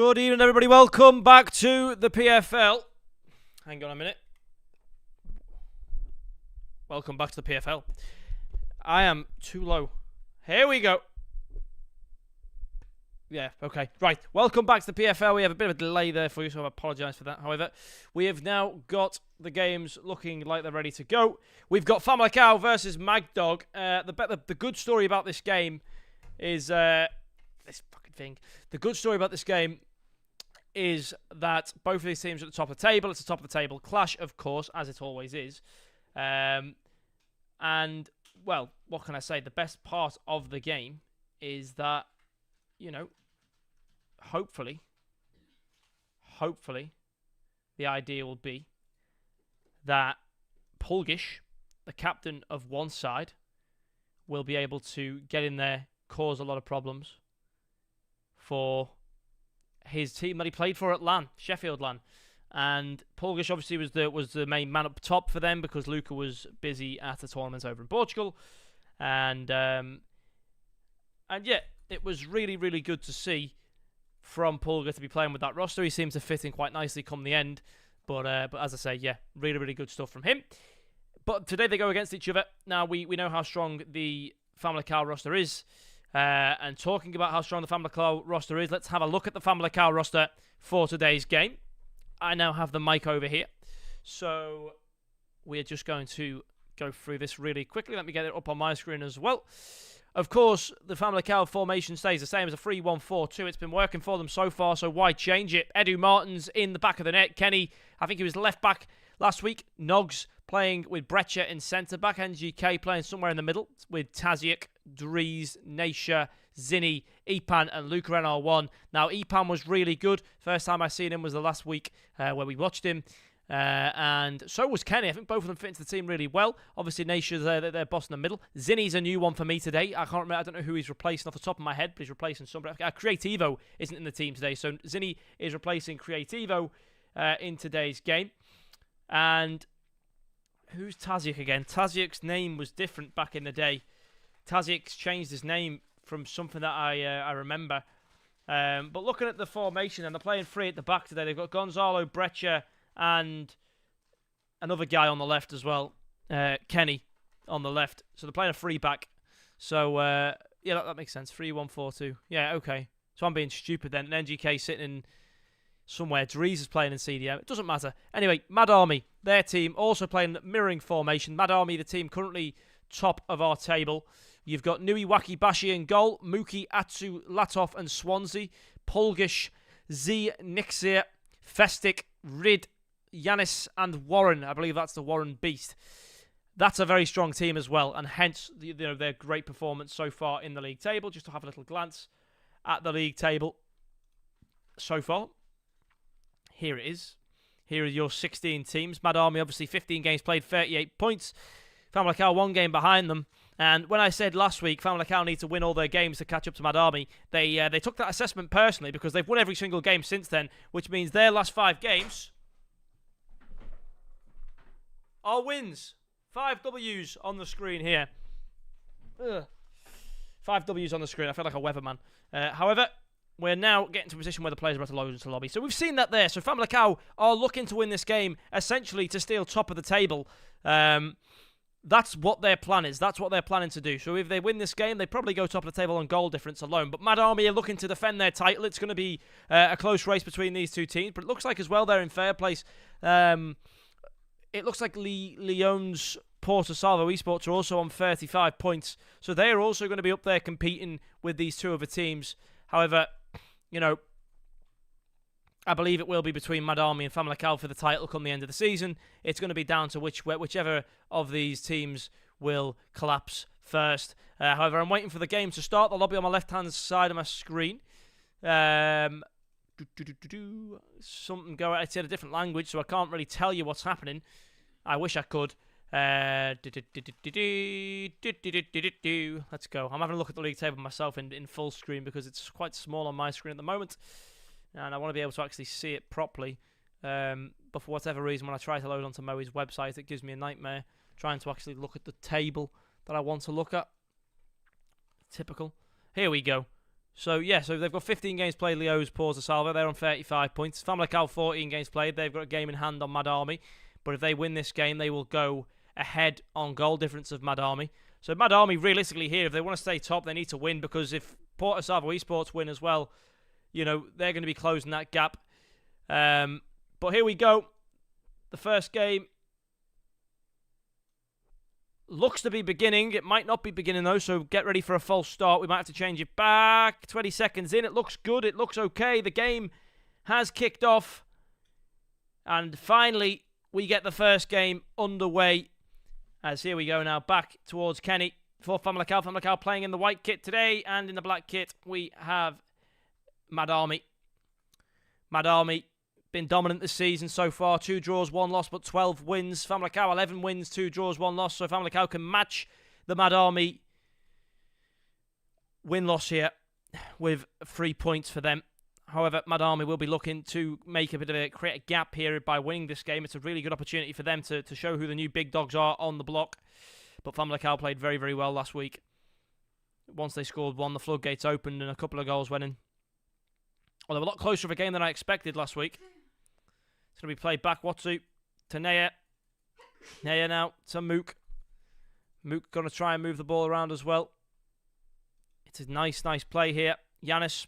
Good evening, everybody. Welcome back to the PFL. Hang on a minute. Welcome back to the PFL. I am too low. Here we go. Yeah, okay. Right. Welcome back to the PFL. We have a bit of a delay there for you, so I apologise for that. However, we have now got the games looking like they're ready to go. We've got Famicao versus Magdog. The good story about this game is... this fucking thing. The good story about this game is that both of these teams are at the top of the table. It's a top of the table clash, of course, as it always is. And, well, what can I say? The best part of the game is that, you know, hopefully, the idea will be that Pulgish, the captain of one side, will be able to get in there, cause a lot of problems for his team that he played for at LAN, Sheffield LAN. And Pulgish obviously was the main man up top for them because Luca was busy at a tournament over in Portugal. And yeah, it was really, really good to see from Pulga to be playing with that roster. He seemed to fit in quite nicely come the end. But as I say, yeah, really, really good stuff from him. But today they go against each other. Now, we know how strong the Famicao roster is. And talking about how strong the Famicao roster is, let's have a look at the Famicao roster for today's game. I now have the mic over here. So we're just going to go through this really quickly. Let me get it up on my screen as well. Of course, the Famicao formation stays the same as a 3-1-4-2. It's been working for them so far, so why change it? Edu Martins in the back of the net. Kenny, I think he was left back last week. Nogs playing with Breccia in centre-back. NGK playing somewhere in the middle with Taziak, Dries, Nasha, Zinni, Ipan and Luca NR1. Now, Ipan was really good. First time I seen him was the last week where we watched him. And so was Kenny. I think both of them fit into the team really well. Obviously, Nasha's their boss in the middle. Zinni's a new one for me today. I can't remember. I don't know who he's replacing off the top of my head, but he's replacing somebody. Creativo isn't in the team today, so Zinni is replacing Creativo in today's game. And who's Taziak again? Taziak's name was different back in the day. Taziak's changed his name from something that I remember. But looking at the formation, and they're playing three at the back today. They've got Gonzalo, Breccia, and another guy on the left as well, Kenny on the left. So they're playing a free back. So, yeah, that makes sense. 3-1-4-2. Yeah, okay. So I'm being stupid then. And NGK sitting in somewhere. Dries is playing in CDM. It doesn't matter. Anyway, Mad Army, their team, also playing mirroring formation. Mad Army, the team currently top of our table. You've got Nui Wakibashi in goal, Muki, Atsu, Latov and Swansea, Pulgish, Z, Nixir, Festic, Rid, Yanis and Warren. I believe that's the Warren Beast. That's a very strong team as well, and hence their great performance so far in the league table. Just to have a little glance at the league table so far. Here it is. Here are your 16 teams. Mad Army, obviously, 15 games played, 38 points. Famicao, 1 game behind them. And when I said last week, Famicao need to win all their games to catch up to Mad Army, they took that assessment personally because they've won every single game since then, which means their last 5 games are wins. 5 W's on the screen here. Ugh. 5 W's on the screen. I feel like a weatherman. However, we're now getting to a position where the players are about to load into the lobby. So we've seen that there. So Famicao are looking to win this game, essentially to steal top of the table. That's what their plan is. That's what they're planning to do. So if they win this game, they probably go top of the table on goal difference alone. But Mad Army are looking to defend their title. It's going to be a close race between these two teams. But it looks like as well they're in fair place. It looks like Lyon's Porto Salvo Esports are also on 35 points. So they are also going to be up there competing with these two other teams. However, you know, I believe it will be between Mad Army and Famicao for the title come the end of the season. It's going to be down to whichever of these teams will collapse first. However, I'm waiting for the game to start. The lobby on my left-hand side of my screen. Something go. It's in a different language, so I can't really tell you what's happening. I wish I could. Let's go. I'm having a look at the league table myself in full screen because it's quite small on my screen at the moment. And I want to be able to actually see it properly. But for whatever reason, when I try to load onto Moe's website, it gives me a nightmare trying to actually look at the table that I want to look at. Typical. Here we go. So they've got 15 games played, Leo's Porto Salvo. They're on 35 points. Famalicão, 14 games played. They've got a game in hand on Mad Army. But if they win this game, they will go ahead on goal difference of Mad Army. So Mad Army, realistically here, if they want to stay top, they need to win. Because if Porto Salvo Esports win as well, they're going to be closing that gap. But here we go. The first game looks to be beginning. It might not be beginning, though, so get ready for a false start. We might have to change it back. 20 seconds in. It looks good. It looks okay. The game has kicked off. And finally, we get the first game underway. As here we go now, back towards Kenny for Famalicão. Famalicão playing in the white kit today, and in the black kit, we have Mad Army. Mad Army been dominant this season so far. 2 draws, 1 loss, but 12 wins. Famalicão, 11 wins, 2 draws, 1 loss. So Famalicão can match the Mad Army win-loss here with 3 points for them. However, Mad Army will be looking to make create a gap here by winning this game. It's a really good opportunity for them to show who the new big dogs are on the block. But Famalicão played very, very well last week. Once they scored 1, the floodgates opened and a couple of goals went in. Well, they were a lot closer of a game than I expected last week. It's going to be played back. Watsu to Naya. Naya now to Mook. Mook going to try and move the ball around as well. It's a nice play here. Yanis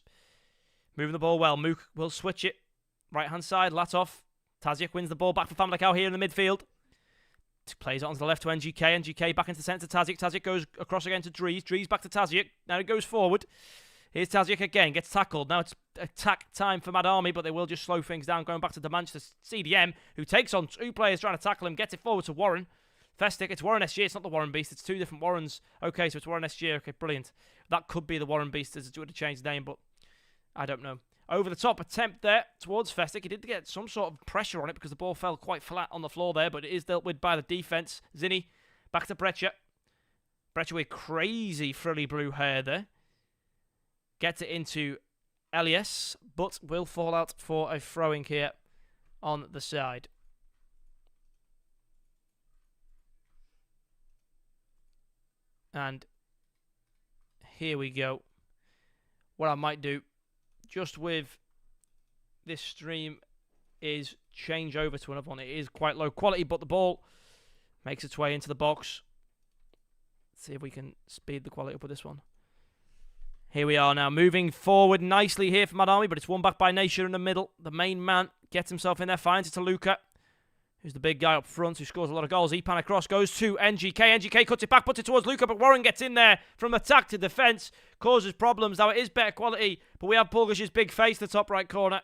moving the ball well. Mook will switch it. Right-hand side, Latov. Tazic wins the ball back for Famalicão here in the midfield. Plays it onto the left to NGK. NGK back into centre to Tazic. Tazic goes across again to Dries. Dries back to Tazic. Now it goes forward. Here's Tazic again. Gets tackled. Now it's attack time for Mad Army, but they will just slow things down. Going back to Manchester CDM, who takes on 2 players trying to tackle him. Gets it forward to Warren. Festic. It's Warren SG. It's not the Warren Beast. It's 2 different Warrens. Okay, so it's Warren SG. Okay, brilliant. That could be the Warren Beast as it would have changed the name, but I don't know. Over the top attempt there towards Festic. He did get some sort of pressure on it because the ball fell quite flat on the floor there, but it is dealt with by the defense. Zinni back to Brecha. Brecha with crazy frilly blue hair there. Gets it into Elias, but will fall out for a throwing here on the side. And here we go. What I might do, just with this stream, is change over to another one. It is quite low quality, but the ball makes its way into the box. Let's see if we can speed the quality up with this one. Here we are now, moving forward nicely here for Mad Army, but it's won back by Nasha in the middle. The main man gets himself in there, finds it to Luca, who's the big guy up front, who scores a lot of goals. Epan across, goes to NGK. NGK cuts it back, puts it towards Luca, but Warren gets in there from attack to defence, causes problems. Now it is better quality, but we have Pulgash's big face in the top right corner.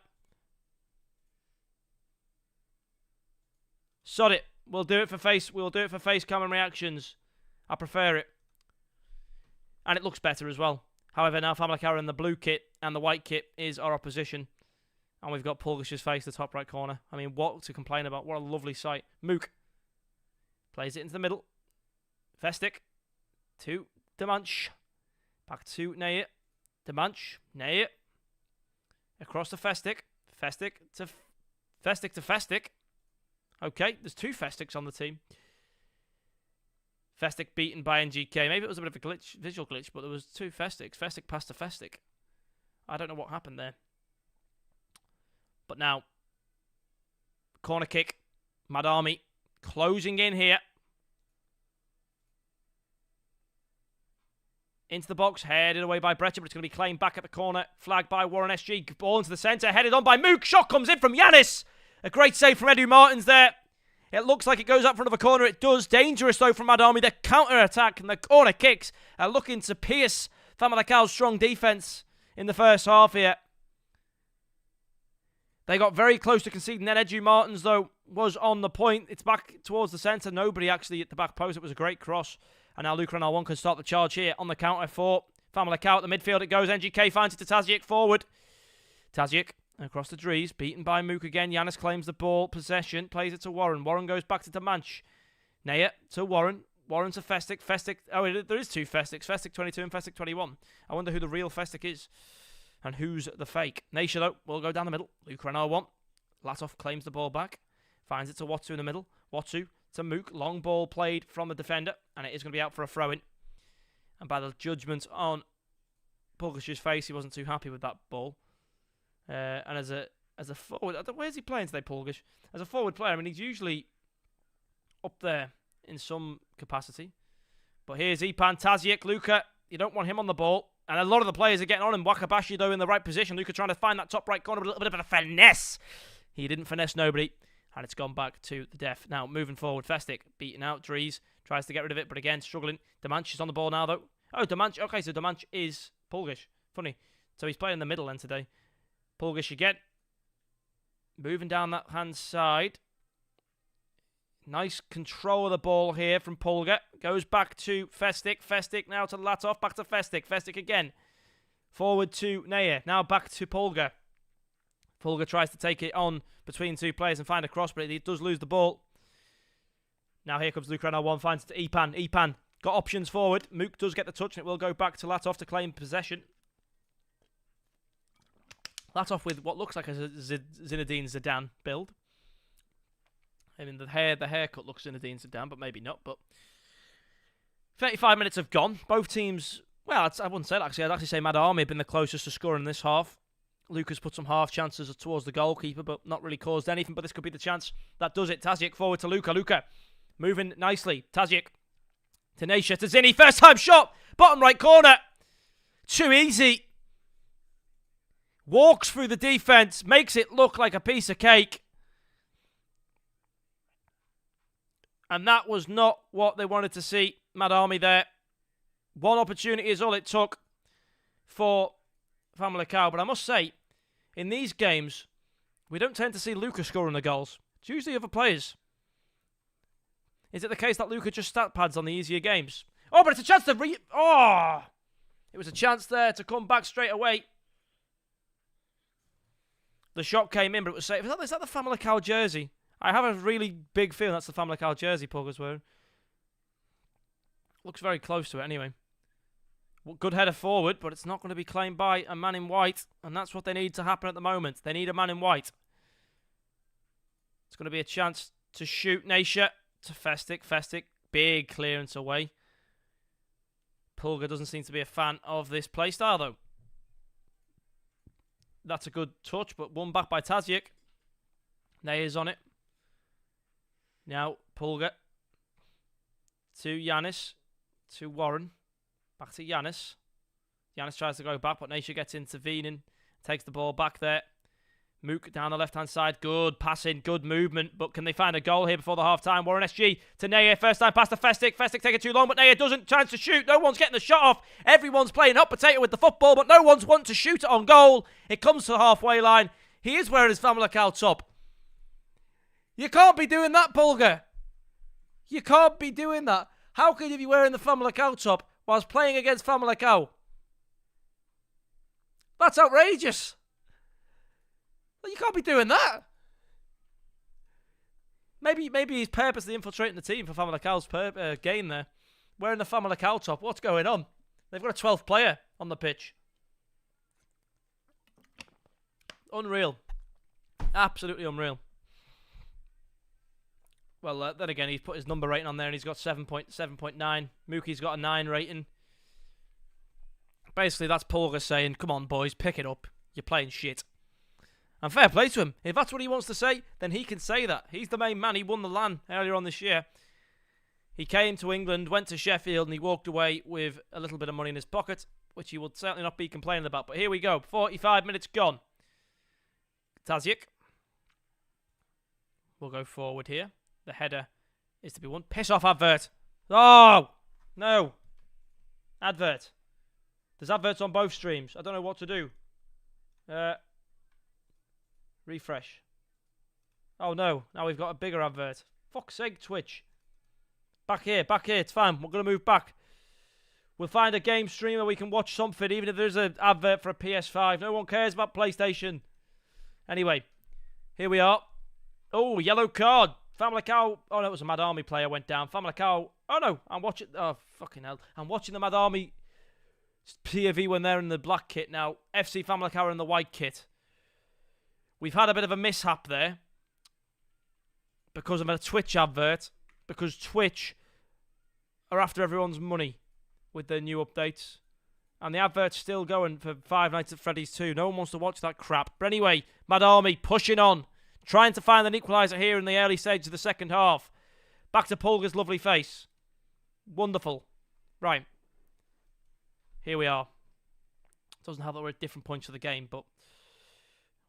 Sod it. We'll do it for face. We'll do it for face cam and reactions. I prefer it. And it looks better as well. However, now Famalicão in the blue kit and the white kit is our opposition. And we've got Pulgash's face, the top right corner. I mean, what to complain about? What a lovely sight. Mook plays it into the middle. Festic to Demanch. Back to Naya. Demanch. Naya. Across to Festic. Festic to Festic. Okay, there's 2 Festics on the team. Festic beaten by NGK. Maybe it was a bit of a glitch, visual glitch, but there was 2 Festics. Festic passed to Festic. I don't know what happened there. But now, corner kick. Mad Army closing in here. Into the box, headed away by Brecha, but it's going to be claimed back at the corner. Flagged by Warren SG. Ball into the centre, headed on by Mook. Shot comes in from Yanis. A great save from Edu Martins there. It looks like it goes up front of a corner. It does. Dangerous, though, from Mad Army. The counter-attack and the corner kicks are looking to pierce Famalicão's strong defence in the first half here. They got very close to conceding. Then Edu Martins, though, was on the point. It's back towards the centre. Nobody actually at the back post. It was a great cross. And now Luca Ronaldo can start the charge here on the counter for Famalicão. At the midfield it goes. NGK finds it to Tazic forward. Tazic across the Dries, beaten by Mook again. Yanis claims the ball, possession, plays it to Warren. Warren goes back to Demanch. Naya to Warren. Warren to Festic. Festic, there is 2 Festics. Festic 22 and Festic 21. I wonder who the real Festic is and who's the fake. Nasha, though, will go down the middle. Luke Renard 1. Latov claims the ball back. Finds it to Watsu in the middle. Watsu to Mook. Long ball played from the defender, and it is going to be out for a throw-in. And by the judgment on Pulgash's face. He wasn't too happy with that ball. And as a forward, where's he playing today, Pulgash? As a forward player, I mean, he's usually up there in some capacity. But here's Ipan Tazic. Luka, you don't want him on the ball. And a lot of the players are getting on him. Wakabashi, though, in the right position. Luka trying to find that top right corner with a little bit of a finesse. He didn't finesse nobody. And it's gone back to the def. Now, moving forward, Festic beating out. Dries tries to get rid of it, but again, struggling. Demanch is on the ball now, though. Oh, Demanch. Okay, so Demanch is Pulgash. Funny. So he's playing in the middle then today. Pulgash again. Moving down that hand side. Nice control of the ball here from Pulga. Goes back to Festic. Festic now to Latov. Back to Festic. Festic again. Forward to Naya. Now back to Pulga. Pulga tries to take it on between two players and find a cross, but he does lose the ball. Now here comes Luke Renault 1. Finds it to Ipan. Ipan got options forward. Mook does get the touch and it will go back to Latov to claim possession. Latov with what looks like a Zinedine Zidane build. I mean, the haircut looks Zinedine Zidane, but maybe not. But 35 minutes have gone. Both teams, well, I wouldn't say that actually. I'd actually say Mad Army have been the closest to scoring this half. Lucas put some half chances towards the goalkeeper, but not really caused anything. But this could be the chance that does it. Tazic forward to Luka. Luka moving nicely. Tazic to Naisha to Zinni. First time shot. Bottom right corner. Too easy. Walks through the defence. Makes it look like a piece of cake. And that was not what they wanted to see. Mad Army there. One opportunity is all it took for Famalicão. But I must say, in these games, we don't tend to see Luka scoring the goals. It's usually other players. Is it the case that Luka just stat pads on the easier games? Oh, but it's a chance to it was a chance there to come back straight away. The shot came in, but it was safe. Is that the Famalicão jersey? I have a really big feeling that's the Famalicão jersey Pulga's wearing. Looks very close to it anyway. Good header forward, but it's not going to be claimed by a man in white. And that's what they need to happen at the moment. They need a man in white. It's going to be a chance to shoot Naisha to Festic. Festic, big clearance away. Pulga doesn't seem to be a fan of this playstyle, though. That's a good touch, but one back by Tazic. Naya's on it. Now, Pulga to Yanis, to Warren. Back to Yanis. Yanis tries to go back, but Naisha gets intervening. Takes the ball back there. Mook down the left-hand side. Good passing, good movement. But can they find a goal here before the half-time? Warren SG to Naya. First time pass to Festic. Festic taking too long, but Naya doesn't. Chance to shoot. No one's getting the shot off. Everyone's playing hot potato with the football, but no one's wanting to shoot it on goal. It comes to the halfway line. He is wearing his Famalicão top. You can't be doing that, Pulga. You can't be doing that. How could you be wearing the Famalicão top whilst playing against Famalicão? That's outrageous. You can't be doing that. Maybe he's purposely infiltrating the team for Famalicão's gain there. Wearing the Famalicão top. What's going on? They've got a 12th player on the pitch. Unreal. Absolutely unreal. Well, then again, he's put his number rating on there and he's got 7.9. Mookie's got a 9 rating. Basically, that's Pulga saying, come on, boys, pick it up. You're playing shit. And fair play to him. If that's what he wants to say, then he can say that. He's the main man. He won the LAN earlier on this year. He came to England, went to Sheffield, and he walked away with a little bit of money in his pocket, which he would certainly not be complaining about. But here we go. 45 minutes gone. Tazic will go forward here. The header is to be won. Piss off, advert. Oh, no. Advert. There's adverts on both streams. I don't know what to do. Refresh. Oh no, now we've got a bigger advert. Fuck's sake, Twitch. Back here, it's fine. We're going to move back. We'll find a game stream where we can watch something, even if there's an advert for a PS5. No one cares about PlayStation. Anyway, here we are. Oh, yellow card. Famalicão. Oh no, it was a Mad Army player went down. Famalicão. Oh no, I'm watching. Oh, fucking hell. I'm watching the Mad Army POV when they're in the black kit now. FC Famalicão are in the white kit. We've had a bit of a mishap there because of a Twitch advert, because Twitch are after everyone's money with their new updates. And the advert's still going for Five Nights at Freddy's 2. No one wants to watch that crap. But anyway, Mad Army pushing on. Trying to find an equaliser here in the early stage of the second half. Back to Pulga's lovely face. Wonderful. Right. Here we are. Doesn't help that we're at different points of the game, but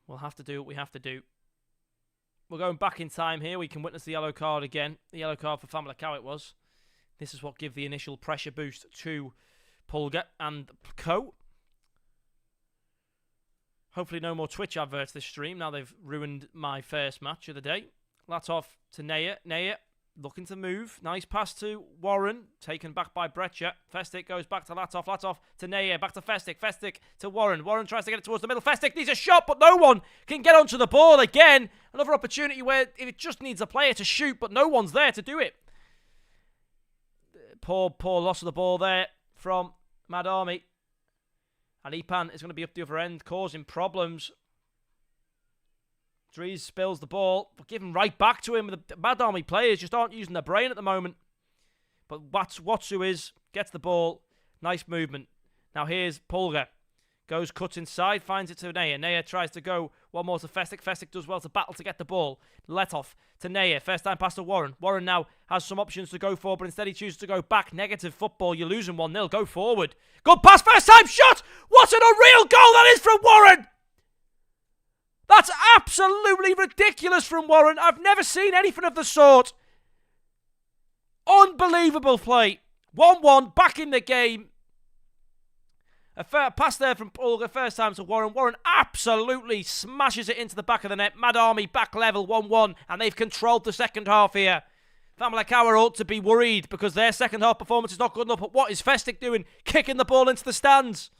we'll have to do what we have to do. We're going back in time here. We can witness the yellow card again. The yellow card for Famalicão it was. This is what gives the initial pressure boost to Pulga and co. Hopefully no more Twitch adverts this stream. Now they've ruined my first match of the day. That's off to Naya. Naya looking to move. Nice pass to Warren. Taken back by Breccia. Festic goes back to Latov. Latov to Naya. Back to Festic. Festic to Warren. Warren tries to get it towards the middle. Festic needs a shot, but no one can get onto the ball again. Another opportunity where it just needs a player to shoot, but no one's there to do it. Poor loss of the ball there from Mad Army. And Ipan is going to be up the other end, causing problems. Dries spills the ball, but giving right back to him. The Mad Army players just aren't using their brain at the moment. But Watsu gets the ball. Nice movement. Now here's Pulga. Goes, cuts inside, finds it to Naya. Naya tries to go one more to Festic. Festic does well to battle to get the ball. Letov to Naya. First time pass to Warren. Warren now has some options to go for, but instead he chooses to go back. Negative football. You're losing 1-0. Go forward. Good pass. First time shot. What an unreal goal that is from Warren. That's absolutely ridiculous from Warren. I've never seen anything of the sort. Unbelievable play. 1-1. Back in the game. A pass there from Pulga, first time to Warren. Warren absolutely smashes it into the back of the net. Mad Army back level 1-1, and they've controlled the second half here. Famalicão ought to be worried because their second half performance is not good enough. But what is Festic doing? Kicking the ball into the stands.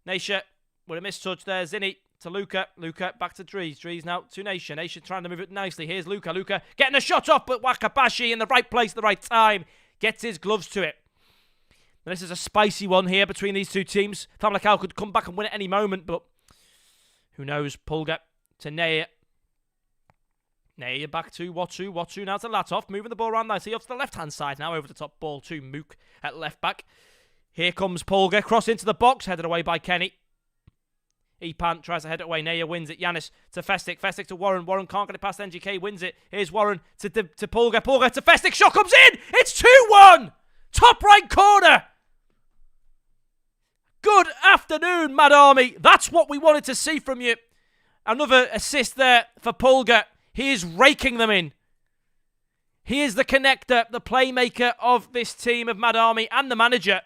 Nasha with a mistouch there. Zinni to Luca. Luca back to Dries. Dries now to Nasha. Nasha trying to move it nicely. Here's Luca. Luca getting a shot off, but Wakabashi in the right place at the right time. Gets his gloves to it. Now, this is a spicy one here between these two teams. Famalicão could come back and win at any moment, but who knows? Pulga to Naya. Naya back to Watsu. Watsu now to Latov. Moving the ball around nicely off to the left-hand side now. Over the top ball to Mook at left back. Here comes Pulga. Cross into the box. Headed away by Kenny. Ipan tries to head it away. Naya wins it. Yanis to Festic. Festic to Warren. Warren can't get it past NGK. Wins it. Here's Warren to Pulga. Pulga to Festic. Shot comes in. It's 2-1. Top right corner. Good afternoon, Mad Army. That's what we wanted to see from you. Another assist there for Pulga. He is raking them in. He is the connector, the playmaker of this team of Mad Army and the manager.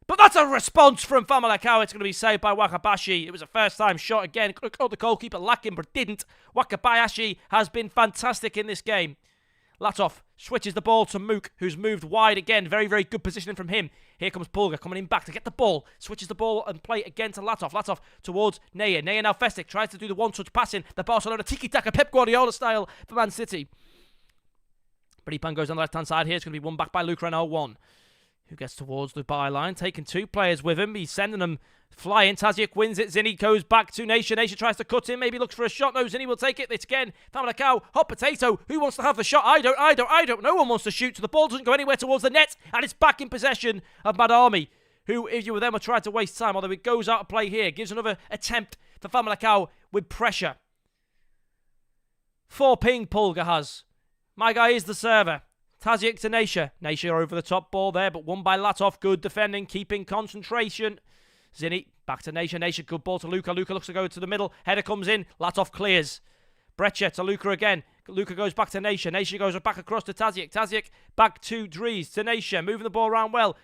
But that's a response from Famalicão. It's going to be saved by Wakabashi. It was a first-time shot again. Could have caught the goalkeeper lacking, but didn't. Wakabayashi has been fantastic in this game. Latov switches the ball to Mook, who's moved wide again. Very, very good positioning from him. Here comes Pulga coming in back to get the ball. Switches the ball and play again to Latov. Latov towards Naya. Naya now Festic tries to do the one-touch passing. The Barcelona tiki-taka Pep Guardiola style for Man City. But Ipan goes on the left-hand side here. It's going to be won back by Luke Renault 1. Who gets towards the byline, taking two players with him. He's sending them flying. Tazic wins it. Zinni goes back to Nation. Nation tries to cut in. Maybe looks for a shot. No, Zinni will take it. It's again Famalicão. Hot potato. Who wants to have the shot? I don't. No one wants to shoot. So the ball doesn't go anywhere towards the net. And it's back in possession of Mad Army, who, if you were them, would try to waste time. Although it goes out of play here. Gives another attempt for Famalicão with pressure. 4 ping Pulga has. My guy is the server. Tazic to Nasha. Nasha over the top ball there, but won by Latov. Good defending, keeping concentration. Zinni back to Nasha. Nasha, good ball to Luca. Luca looks to go to the middle. Header comes in. Latov clears. Breccia to Luca again. Luca goes back to Nasha. Nasha goes back across to Tazic. Tazic back to Dries. To Nasha. Moving the ball around well.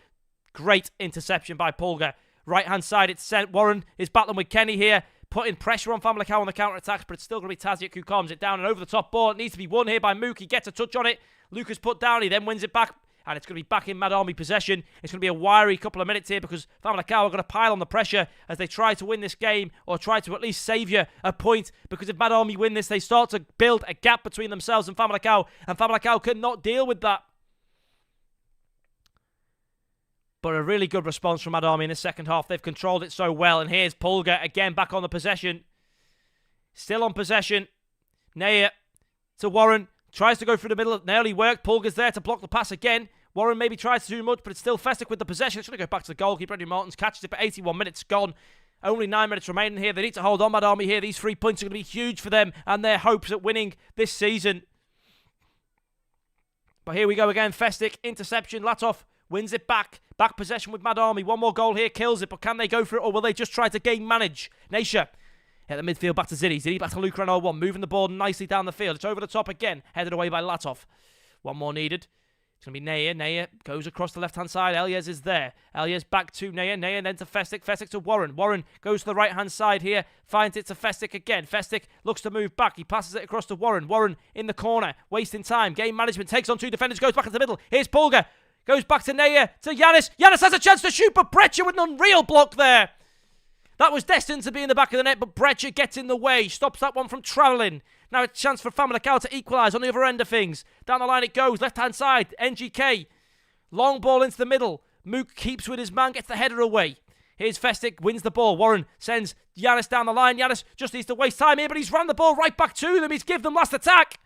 Great interception by Pulga. Right hand side, it's sent. Warren is battling with Kenny here. Putting pressure on Famalicão on the counter-attacks, but it's still going to be Tazic who calms it down and over the top ball. It needs to be won here by Mook. He gets a touch on it. Lucas put down. He then wins it back, and it's going to be back in Mad Army possession. It's going to be a wiry couple of minutes here because Famalicão are going to pile on the pressure as they try to win this game or try to at least savour a point, because if Mad Army win this, they start to build a gap between themselves and Famalicão cannot deal with that. But a really good response from Mad Army in the second half. They've controlled it so well. And here's Pulga again back on the possession. Still on possession. Naya to Warren. Tries to go through the middle. Nearly worked. Pulga's there to block the pass again. Warren maybe tries to do much, but it's still Festick with the possession. It's going to go back to the goalkeeper. Eddie Martins catches it, but 81 minutes gone. Only 9 minutes remaining here. They need to hold on, Mad Army here. These 3 points are going to be huge for them and their hopes at winning this season. But here we go again. Festick, interception. Latov wins it back. Back possession with Mad Army. One more goal here kills it, but can they go for it, or will they just try to game manage? Nasha at the midfield, back to Ziddy. Ziddy back to Luke Renault 1, moving the ball nicely down the field. It's over the top again, headed away by Latov. One more needed. It's going to be Naya. Naya goes across the left-hand side. Elias is there. Elias back to Naya. Naya then to Festick. Festick to Warren. Warren goes to the right-hand side here. Finds it to Festick again. Festick looks to move back. He passes it across to Warren. Warren in the corner. Wasting time. Game management. Takes on 2 defenders. Goes back into the middle. Here's Pulga. Goes back to Naya. To Yanis. Yanis has a chance to shoot, but Brecher with an unreal block there. That was destined to be in the back of the net, but Brecher gets in the way. Stops that one from travelling. Now a chance for Famalicão to equalise on the other end of things. Down the line it goes. Left-hand side. NGK. Long ball into the middle. Mook keeps with his man. Gets the header away. Here's Festick. Wins the ball. Warren sends Yanis down the line. Yanis just needs to waste time here, but he's ran the ball right back to them. He's given them last attack.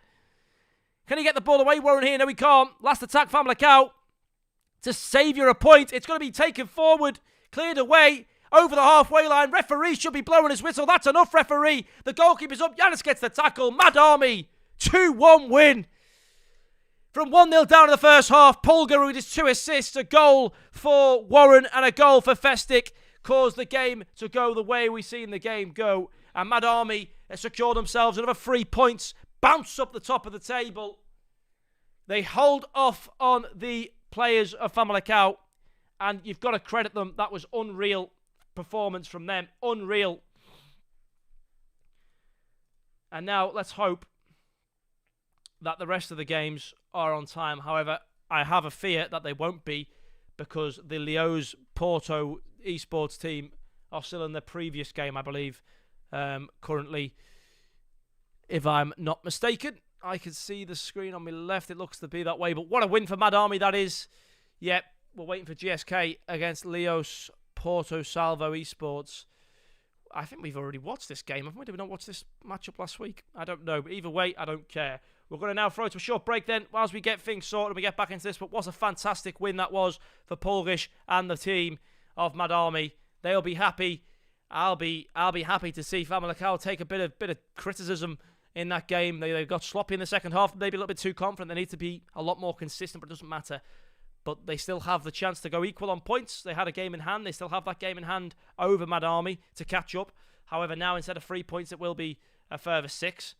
Can he get the ball away, Warren, here? No, he can't. Last attack, Famalicão. To saviour a point. It's going to be taken forward. Cleared away. Over the halfway line. Referee should be blowing his whistle. That's enough, referee. The goalkeeper's up. Yanis gets the tackle. Mad Army. 2-1 win. From 1-0 down in the first half, Pulga with his 2 assists, a goal for Warren and a goal for Festick, caused the game to go the way we've seen the game go. And Mad Army secured themselves another 3 points, bounce up the top of the table. They hold off on the players of Famalicão, and you've got to credit them. That was unreal performance from them. Unreal. And now let's hope that the rest of the games are on time. However, I have a fear that they won't be, because the Leo's Porto esports team are still in their previous game, I believe, currently, if I'm not mistaken. I can see the screen on my left. It looks to be that way. But what a win for Mad Army that is. Yep, we're waiting for GSK against Leo's Porto Salvo esports. I think we've already watched this game, haven't we? Did we not watch this matchup last week? I don't know. But either way, I don't care. We're going to now throw it to a short break then, whilst we get things sorted and we get back into this. But what a fantastic win that was for Pulgish and the team of Mad Army. They'll be happy. I'll be happy to see Famalicão take a bit of criticism in that game. They got sloppy in the second half, maybe a little bit too confident. They need to be a lot more consistent, but it doesn't matter. But they still have the chance to go equal on points. They had a game in hand. They still have that game in hand over Mad Army to catch up. However, now instead of 3 points, it will be a further 6.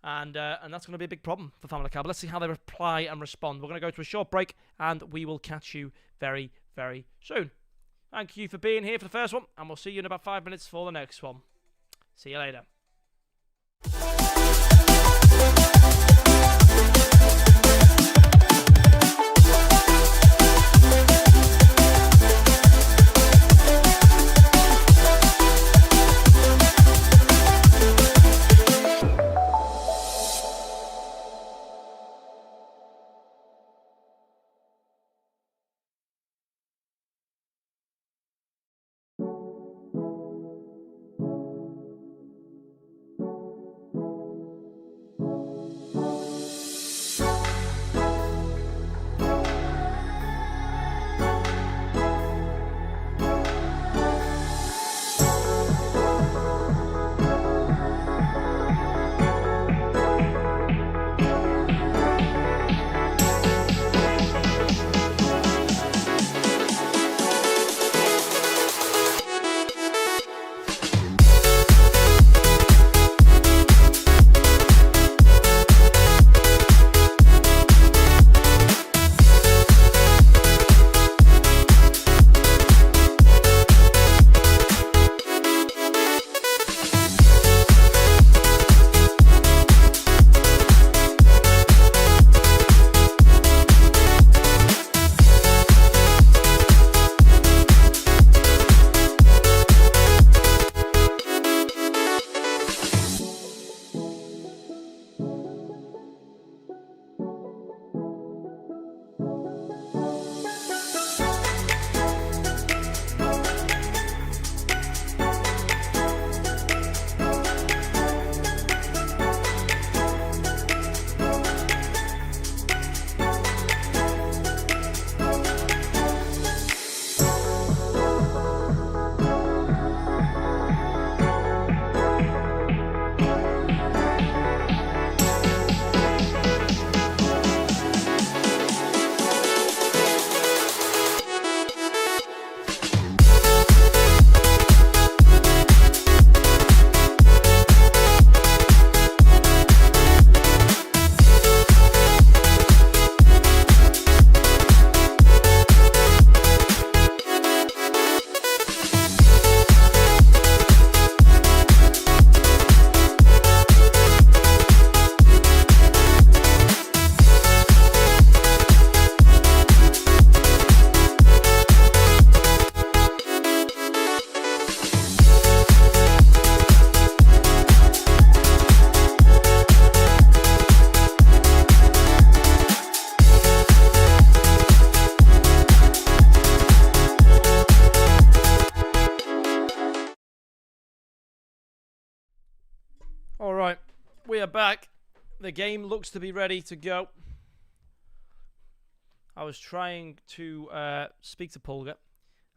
And that's going to be a big problem for Famalicão. But let's see how they reply and respond. We're going to go to a short break, and we will catch you very, very soon. Thank you for being here for the first one, and we'll see you in about 5 minutes for the next one. See you later. we are back. The game looks to be ready to go. I was trying to speak to Pulga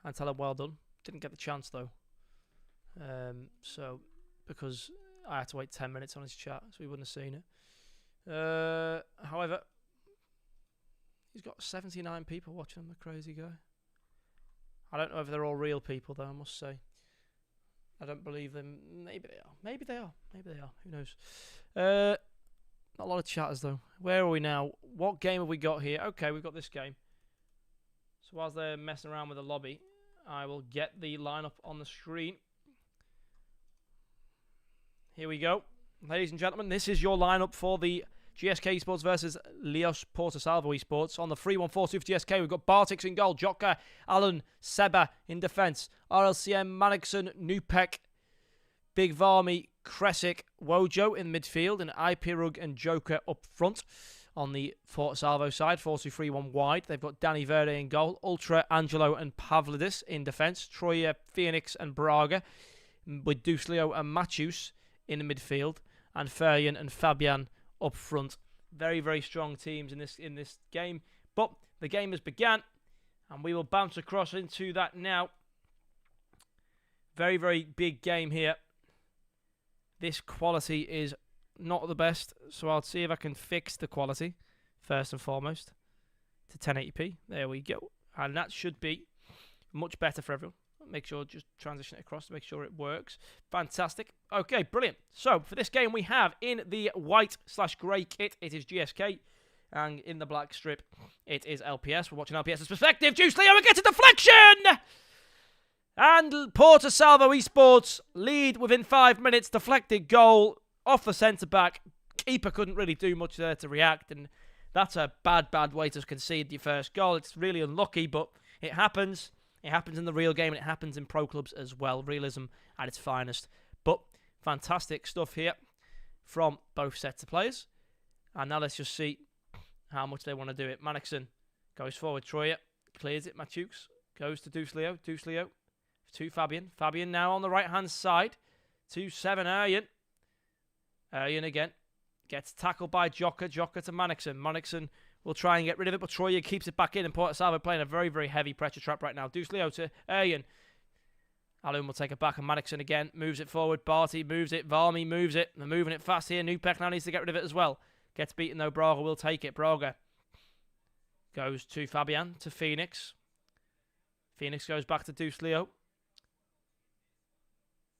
and tell him well done. Didn't get the chance though. So, because I had to wait 10 minutes on his chat, so he wouldn't have seen it. However, he's got 79 people watching him, the crazy guy. I don't know if they're all real people though, I must say. I don't believe them. Maybe they are. Maybe they are. Maybe they are. Who knows? Not a lot of chatters though. Where are we now? What game have we got here? Okay, we've got this game. So whilst they're messing around with the lobby, I will get the lineup on the screen. Here we go. Ladies and gentlemen, this is your lineup for the GSK Esports versus Leos Porto Salvo Esports. On the 3-1-4-2 for GSK, we've got Bartix in goal, Joka, Allen, Seba in defence, RLCM, Manikson, Nupek, Big Varmy, Kresic, Wojo in midfield, and Ipirug and Joker up front. On the Porto Salvo side, 4-2-3-1 wide, they've got Danny Verde in goal, Ultra, Angelo and Pavlidis in defence, Troya, Phoenix and Braga, with Dusleo and Matheus in the midfield, and Ferjan and Fabian up front. Very, very strong teams in this game. But the game has begun, and we will bounce across into that now. Very, very big game here. This quality is not the best, so I'll see if I can fix the quality first and foremost to 1080p. There we go. And that should be much better for everyone. Make sure, just transition it across to make sure it works. Fantastic. Okay, brilliant. So, for this game, we have in the white/grey kit, it is GSK. And in the black strip, it is LPS. We're watching LPS's perspective. Juice Leo, we get a deflection! And Porto Salvo Esports lead within 5 minutes. Deflected goal off the centre-back. Keeper couldn't really do much there to react. And that's a bad, bad way to concede your first goal. It's really unlucky, but it happens. It happens in the real game, and it happens in pro clubs as well. Realism at its finest. But fantastic stuff here from both sets of players. And now let's just see how much they want to do it. Manikson goes forward. Troya clears it. Matheus goes to Dusleo. Dusleo to Fabian. Fabian now on the right-hand side to 7 Arjen. Arjen again. Gets tackled by Joka. Joka to Manikson. Manikson will try and get rid of it, but Troya keeps it back in, and Porto Salvo playing a very, very heavy pressure trap right now. Dusleo to Arjen. Alun will take it back, and Manikson again moves it forward. Barty moves it. Varmy moves it. They're moving it fast here. Nupek now needs to get rid of it as well. Gets beaten though. Braga will take it. Braga goes to Fabian, to Phoenix. Phoenix goes back to Dusleo.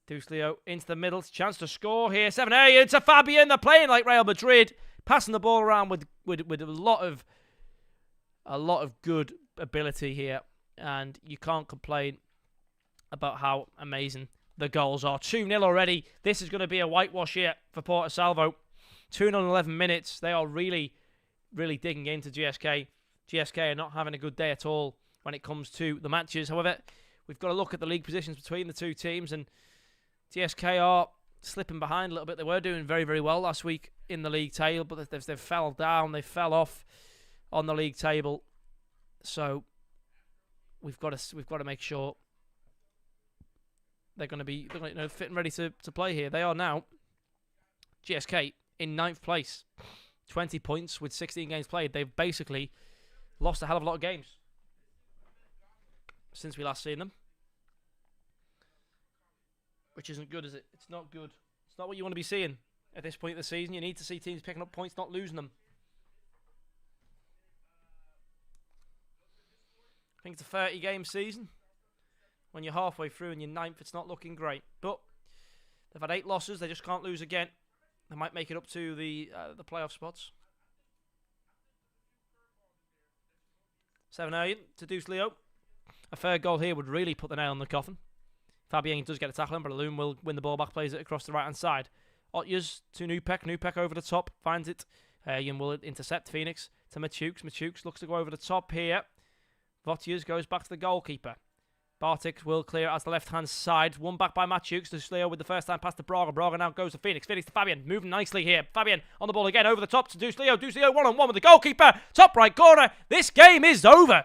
Dusleo into the middle. Chance to score here. 7 Arjen to Fabian. They're playing like Real Madrid. Passing the ball around with a lot of good ability here. And you can't complain about how amazing the goals are. 2-0 already. This is going to be a whitewash here for Porto Salvo. 2-0 in 11 minutes. They are really, really digging into GSK. GSK are not having a good day at all when it comes to the matches. However, we've got to look at the league positions between the two teams, and GSK are slipping behind a little bit. They were doing very, very well last week in the league table, but they've fell down. They fell off on the league table. So we've got to make sure they're going to be fit and ready to play here. They are now GSK in 9th place, 20 points with 16 games played. They've basically lost a hell of a lot of games since we last seen them, which isn't good, is it? It's not good. It's not what you want to be seeing at this point of the season. You need to see teams picking up points, not losing them. I think it's a 30-game season. When you're halfway through and you're 9th, it's not looking great. But they've had 8 losses. They just can't lose again. They might make it up to the playoff spots. 7 Arjen to Dusleo. A third goal here would really put the nail in the coffin. Fabian does get a tackle, but Alun will win the ball back, plays it across the right-hand side. Otyas to Nupek. Nupek over the top, finds it. Arjen will intercept Phoenix to Matheus. Matheus looks to go over the top here. Votias goes back to the goalkeeper. Bartik will clear it as the left-hand side. One back by Matheus. Dusleo with the first time pass to Braga. Braga now goes to Phoenix. Phoenix to Fabian. Moving nicely here. Fabian on the ball again. Over the top to Dusleo. Dusleo one-on-one with the goalkeeper. Top right corner. This game is over.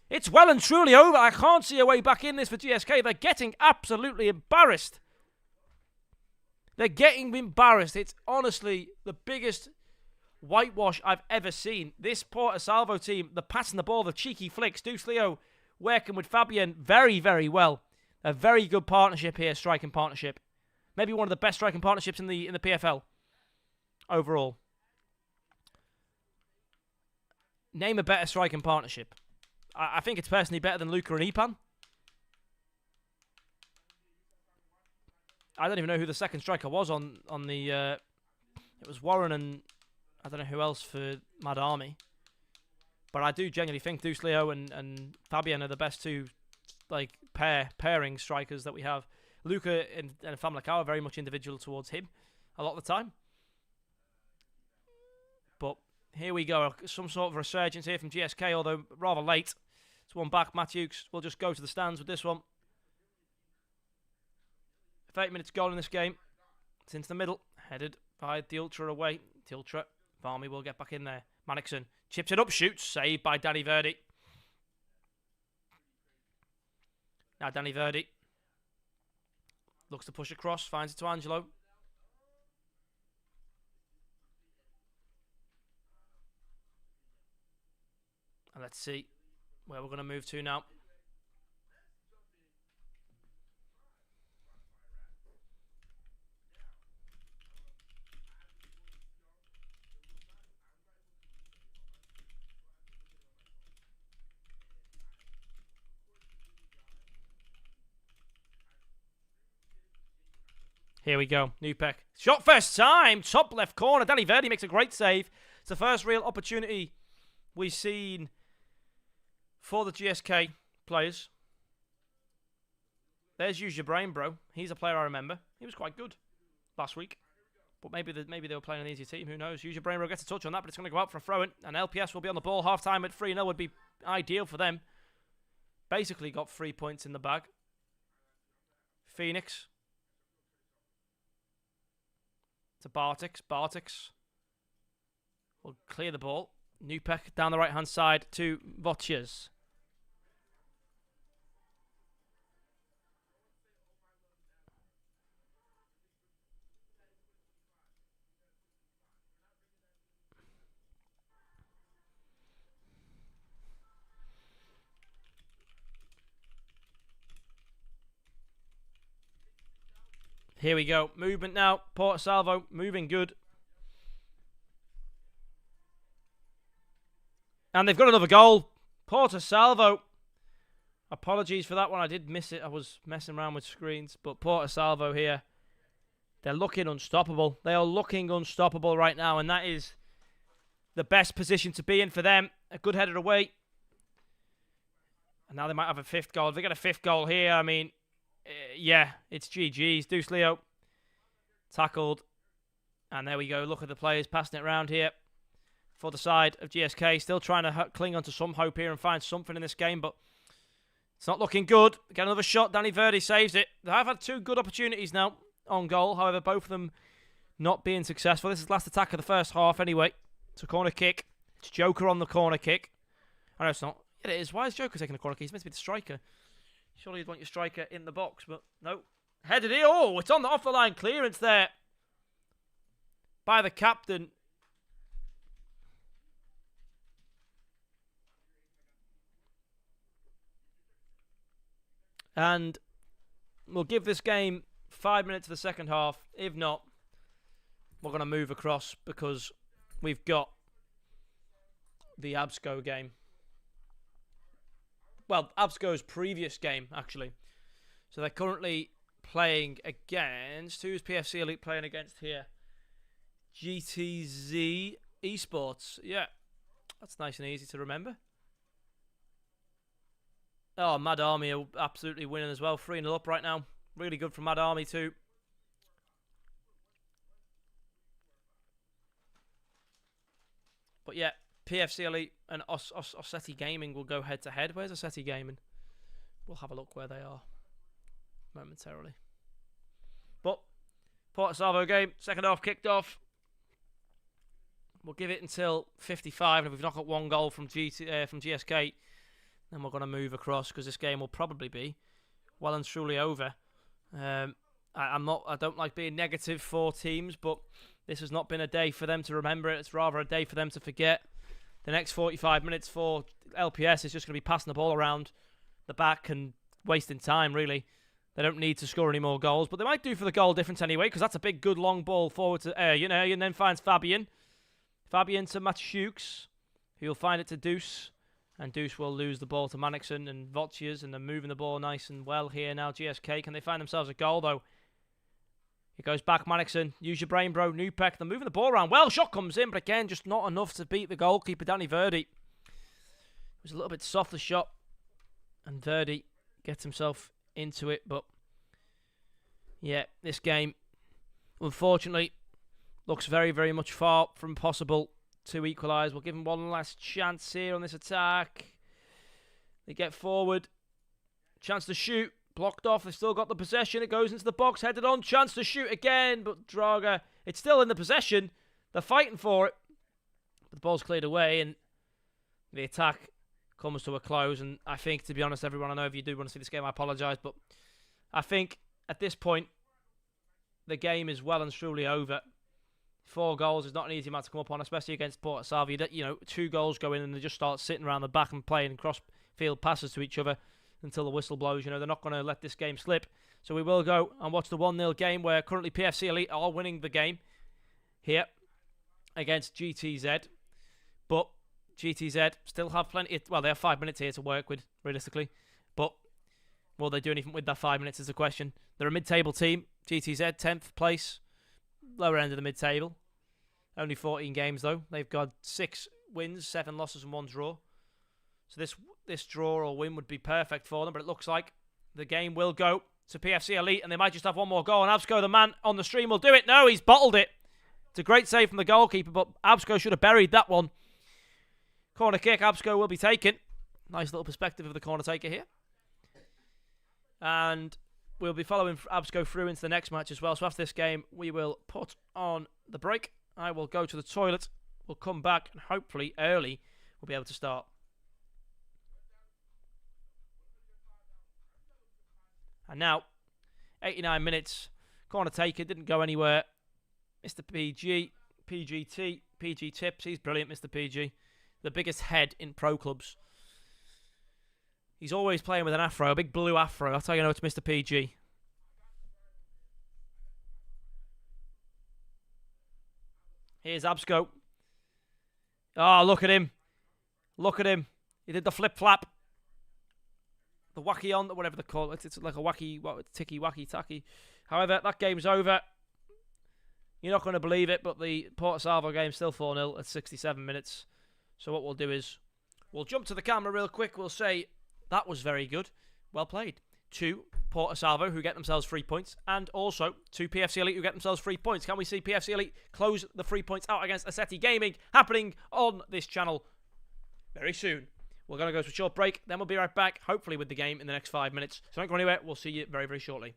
It's well and truly over. I can't see a way back in this for GSK. They're getting absolutely embarrassed. They're getting embarrassed. It's honestly the biggest whitewash I've ever seen. This Porto Salvo team, the passing the ball, the cheeky flicks, Deuce Leo working with Fabian very, very well. A very good partnership here, striking partnership. Maybe one of the best striking partnerships in the PFL overall. Name a better striking partnership. I think it's personally better than Luka and Ipan. I don't even know who the second striker was on the... it was Warren and I don't know who else for Mad Army. But I do genuinely think Deuce Leo and Fabian are the best two pairing strikers that we have. Luka and Famlecao are very much individual towards him a lot of the time. But here we go. Some sort of resurgence here from GSK, although rather late. It's one back. Matt Hughes will just go to the stands with this one. 8 minutes goal in this game. It's into the middle. Headed by the Ultra away. The Ultra. Varmy will get back in there. Manickson chips it up. Shoots. Saved by Danny Verdi. Now Danny Verdi. Looks to push across. Finds it to Angelo. And let's see where we're going to move to now. Here we go. Nupek. Shot first time. Top left corner. Danny Verdi makes a great save. It's the first real opportunity we've seen for the GSK players. There's Use Your Brain, bro. He's a player I remember. He was quite good last week. But maybe they were playing an easier team. Who knows? Use Your Brain, bro gets a touch on that, but it's going to go out for a throw-in. And LPS will be on the ball. Half-time at 3-0 would be ideal for them. Basically got 3 points in the bag. Phoenix. To Bartix. Bartix will clear the ball. Nupek down the right-hand side to Votches. Here we go. Movement now. Porto Salvo moving good. And they've got another goal. Porto Salvo. Apologies for that one. I did miss it. I was messing around with screens. But Porto Salvo here. They're looking unstoppable. They are looking unstoppable right now. And that is the best position to be in for them. A good header away. And now they might have a fifth goal. If they get a fifth goal here, I mean... yeah, it's GG's. Deuce Leo tackled. And there we go. Look at the players passing it around here for the side of GSK. Still trying to cling on to some hope here and find something in this game, but it's not looking good. Get another shot. Danny Verdi saves it. They have had two good opportunities now on goal. However, both of them not being successful. This is the last attack of the first half anyway. It's a corner kick. It's Joker on the corner kick. I know it's not. It is. Why is Joker taking a corner kick? He's meant to be the striker. Surely you'd want your striker in the box, but no. Headed it. Oh, it's on the off-the-line clearance there by the captain. And we'll give this game 5 minutes of the second half. If not, we're going to move across because we've got the Absco game. Well, Absco's previous game, actually. So they're currently playing against... Who's PFC Elite playing against here? GTZ Esports. Yeah, that's nice and easy to remember. Oh, Mad Army are absolutely winning as well. 3-0 up right now. Really good from Mad Army too. But yeah, PFC Elite and Ossetti Gaming will go head-to-head. Where's Ossetti Gaming? We'll have a look where they are momentarily. But Porto Salvo game, second half kicked off. We'll give it until 55, and if we've not got one goal from GSK, then we're going to move across because this game will probably be well and truly over. I don't like being negative for teams, but this has not been a day for them to remember it. It's rather a day for them to forget. The next 45 minutes for LPS is just going to be passing the ball around the back and wasting time, really. They don't need to score any more goals, but they might do for the goal difference anyway, because that's a big, good long ball forward to and then finds Fabian. Fabian to Matchday, who'll find it to Deuce, and Deuce will lose the ball to Manixon and Votchiers, and they're moving the ball nice and well here now. GSK, can they find themselves a goal, though? It goes back, Manixon. Use your brain, bro. Nupek, they're moving the ball around. Well, shot comes in, but again, just not enough to beat the goalkeeper, Danny Verdi. It was a little bit soft, the shot, and Verdi gets himself into it, but yeah, this game, unfortunately, looks very, very much far from possible to equalise. We'll give them one last chance here on this attack. They get forward. Chance to shoot. Blocked off. They've still got the possession. It goes into the box. Headed on. Chance to shoot again. But Draga, it's still in the possession. They're fighting for it. But the ball's cleared away and the attack comes to a close. And I think, to be honest, everyone, I know if you do want to see this game, I apologise. But I think at this point, the game is well and truly over. 4 goals is not an easy match to come up on, especially against Port Salvi. 2 goals go in and they just start sitting around the back and playing cross-field passes to each other until the whistle blows. They're not going to let this game slip. So we will go and watch the 1-0 game where currently PFC Elite are winning the game here against GTZ. But GTZ still have plenty... Well, they have 5 minutes here to work with, realistically. But will they do anything with that 5 minutes is the question. They're a mid-table team. GTZ, 10th place. Lower end of the mid-table. Only 14 games, though. They've got 6 wins, 7 losses and 1 draw. So this draw or win would be perfect for them, but it looks like the game will go to PFC Elite, and they might just have one more goal, and Absco, the man on the stream, will do it. No, he's bottled it. It's a great save from the goalkeeper, but Absco should have buried that one. Corner kick, Absco will be taken. Nice little perspective of the corner taker here. And we'll be following Absco through into the next match as well. So after this game, we will put on the break. I will go to the toilet. We'll come back, and hopefully early we'll be able to start. And now, 89 minutes. Corner taker, didn't go anywhere. Mr. PG, PGT, PG Tips. He's brilliant, Mr. PG. The biggest head in pro clubs. He's always playing with an afro, a big blue afro. That's how you know it's Mr. PG. Here's Absco. Oh, look at him. Look at him. He did the flip-flap. The wacky on, whatever they call it. It's like a wacky, ticky, wacky, tacky. However, that game's over. You're not going to believe it, but the Port Salvo game's still 4-0 at 67 minutes. So what we'll do is, we'll jump to the camera real quick. We'll say, that was very good. Well played. To Port Salvo, who get themselves 3 points. And also to PFC Elite, who get themselves 3 points. Can we see PFC Elite close the 3 points out against Assetti Gaming? Happening on this channel very soon. We're going to go to a short break. Then we'll be right back, hopefully with the game in the next 5 minutes. So don't go anywhere. We'll see you very, very shortly.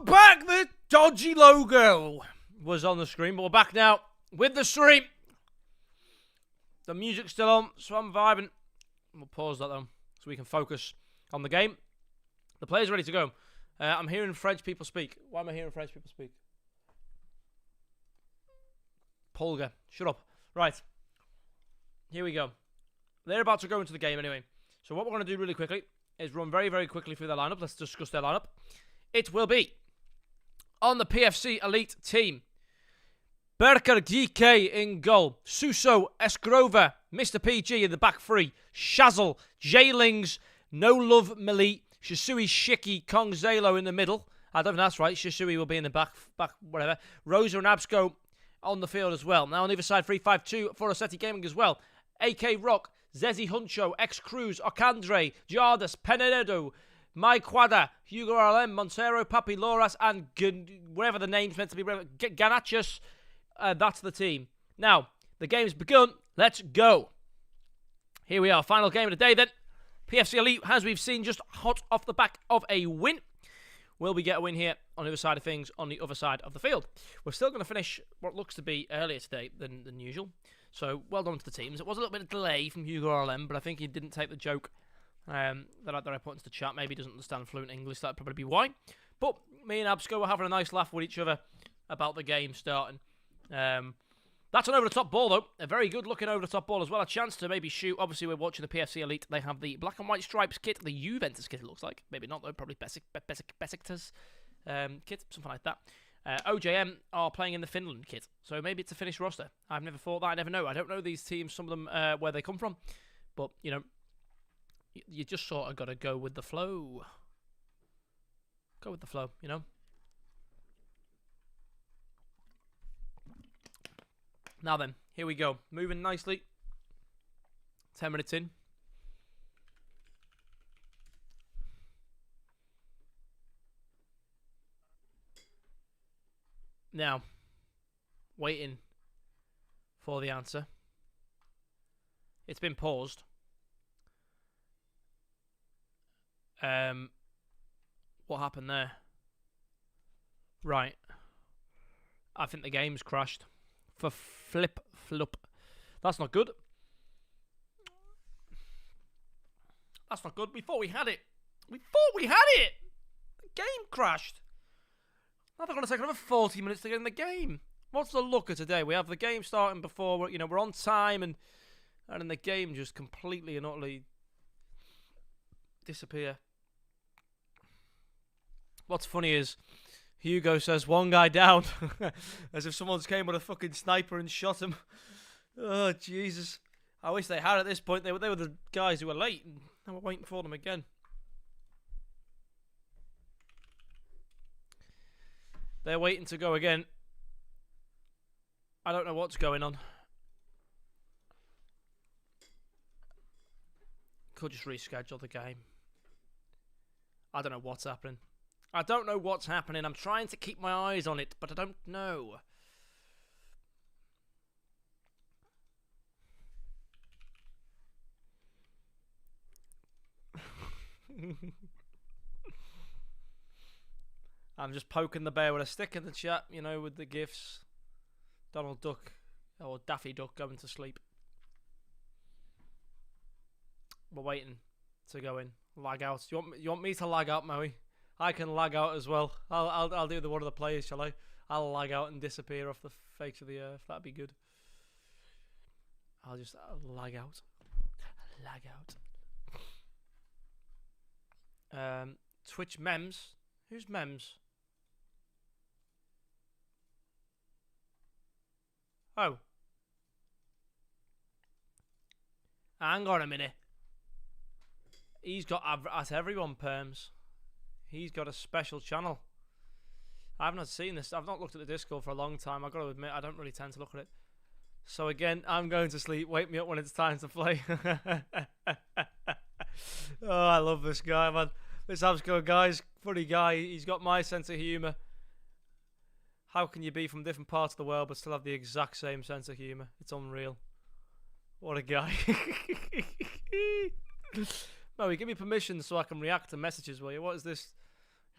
back! The dodgy logo was on the screen, but we're back now with the stream. The music's still on, so I'm vibing. We'll pause that though, so we can focus on the game. The players are ready to go. I'm hearing French people speak. Why am I hearing French people speak? Polga, shut up. Right, here we go. They're about to go into the game anyway. So what we're going to do really quickly is run very, very quickly through their lineup. Let's discuss their lineup. It will be on the PFC Elite team. Berker DK in goal. Suso, Esgrova, Mr. PG in the back three. Shazzle, Jaylings, No Love Mali, Shisui Shiki, Kong Zalo in the middle. I don't know if that's right. Shisui will be in the back, whatever. Rosa and Absco on the field as well. Now on the other side, 3-5-2 for Rossetti Gaming as well. AK Rock, Zezzy Huncho, X Cruz, Ocandre, Jardas, Penedo, Mike Quada, Hugo RLM, Montero, Papi Loras, and whatever the name's meant to be, Ganachus. That's the team. Now, the game's begun. Let's go. Here we are. Final game of the day then. PFC Elite, as we've seen, just hot off the back of a win. Will we get a win here on the other side of things, on the other side of the field? We're still going to finish what looks to be earlier today than usual. So, well done to the teams. It was a little bit of delay from Hugo RLM, but I think he didn't take the joke that I put into the chat. Maybe he doesn't understand fluent English. That'd probably be why. But me and Absco were having a nice laugh with each other about the game starting. That's an over-the-top ball, though. A very good-looking over-the-top ball as well. A chance to maybe shoot. Obviously, we're watching the PFC Elite. They have the black and white stripes kit, the Juventus kit, it looks like. Maybe not, though. Probably Besiktas kit, something like that. OJM are playing in the Finland kit, so maybe it's a Finnish roster. I've never thought that. I never know. I don't know these teams, some of them, where they come from. But, you know, you just sort of got to go with the flow. Go with the flow, you know? Now then, here we go. Moving nicely. 10 minutes in. Now, waiting for the answer. It's been paused. What happened there? Right. I think the game's crashed. For flip. That's not good. That's not good. We thought we had it. The game crashed. Now they're going to take another 40 minutes to get in the game. What's the look of today? We have the game starting before, we're on time, and then the game just completely and utterly disappear. What's funny is Hugo says one guy down, as if someone's came with a fucking sniper and shot him. Oh, Jesus. I wish they had at this point. They were the guys who were late, and now we're waiting for them again. They're waiting to go again. I don't know what's going on. Could just reschedule the game. I don't know what's happening. I'm trying to keep my eyes on it, but I don't know. I'm just poking the bear with a stick in the chat, with the GIFs. Donald Duck, or Daffy Duck going to sleep. We're waiting to go in. Lag out. You want me to lag out, Moe? I can lag out as well. I'll do one of the players, shall I? I'll lag out and disappear off the face of the earth. That'd be good. I'll lag out. Twitch Mems. Who's Mems? Oh. Hang on a minute. He's got at everyone perms. He's got a special channel. I've not seen this. I've not looked at the Discord for a long time. I've got to admit, I don't really tend to look at it. So again, I'm going to sleep. Wake me up when it's time to play. Oh, I love this guy, man. This Absco guy's funny guy. He's got my sense of humour. How can you be from different parts of the world but still have the exact same sense of humour? It's unreal. What a guy. No, give me permission so I can react to messages, will you? What is this?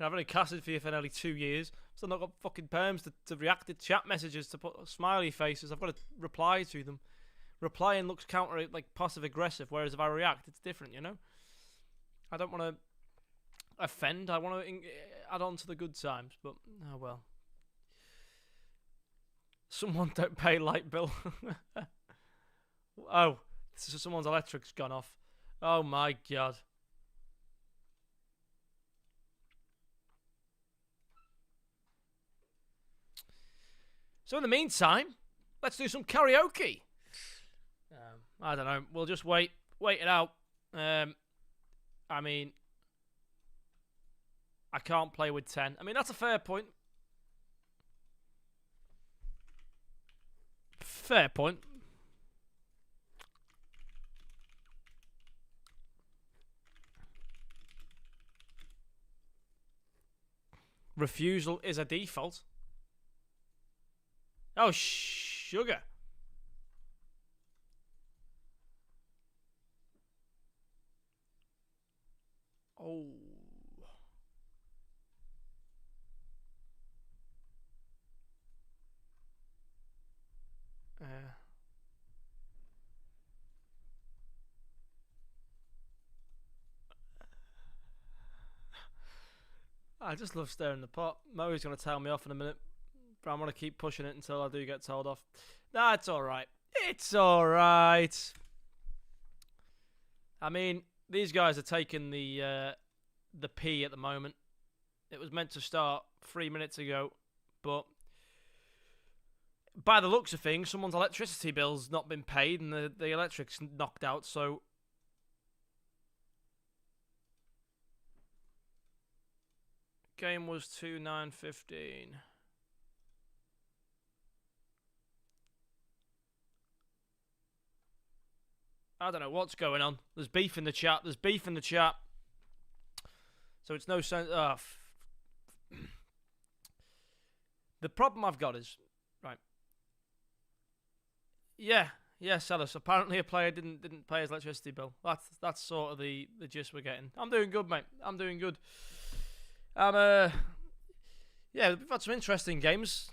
I've only casted for you for nearly 2 years. Still not got fucking perms to react to chat messages, to put smiley faces. I've got to reply to them. Replying looks like passive aggressive, whereas if I react, it's different, you know? I don't want to offend. I want to add on to the good times, but oh well. Someone don't pay light bill. Oh, so someone's electric's gone off. Oh my god. So in the meantime, let's do some karaoke. I don't know. We'll just wait it out. I mean, I can't play with 10. I mean, that's a fair point. Fair point. Refusal is a default. Oh, sugar. Oh. I just love stirring the pot. Moe's going to tell me off in a minute, but I'm going to keep pushing it until I do get told off. Nah, it's alright. It's alright. I mean, these guys are taking the P at the moment. It was meant to start 3 minutes ago, but by the looks of things, someone's electricity bill's not been paid and the electric's knocked out, so game was 2-9-15. I don't know what's going on. There's beef in the chat. So it's no sense. The problem I've got is, right. Yeah, Sellers. Apparently a player didn't pay his electricity bill. That's sort of the gist we're getting. I'm doing good, mate. I'm doing good. Yeah, we've had some interesting games.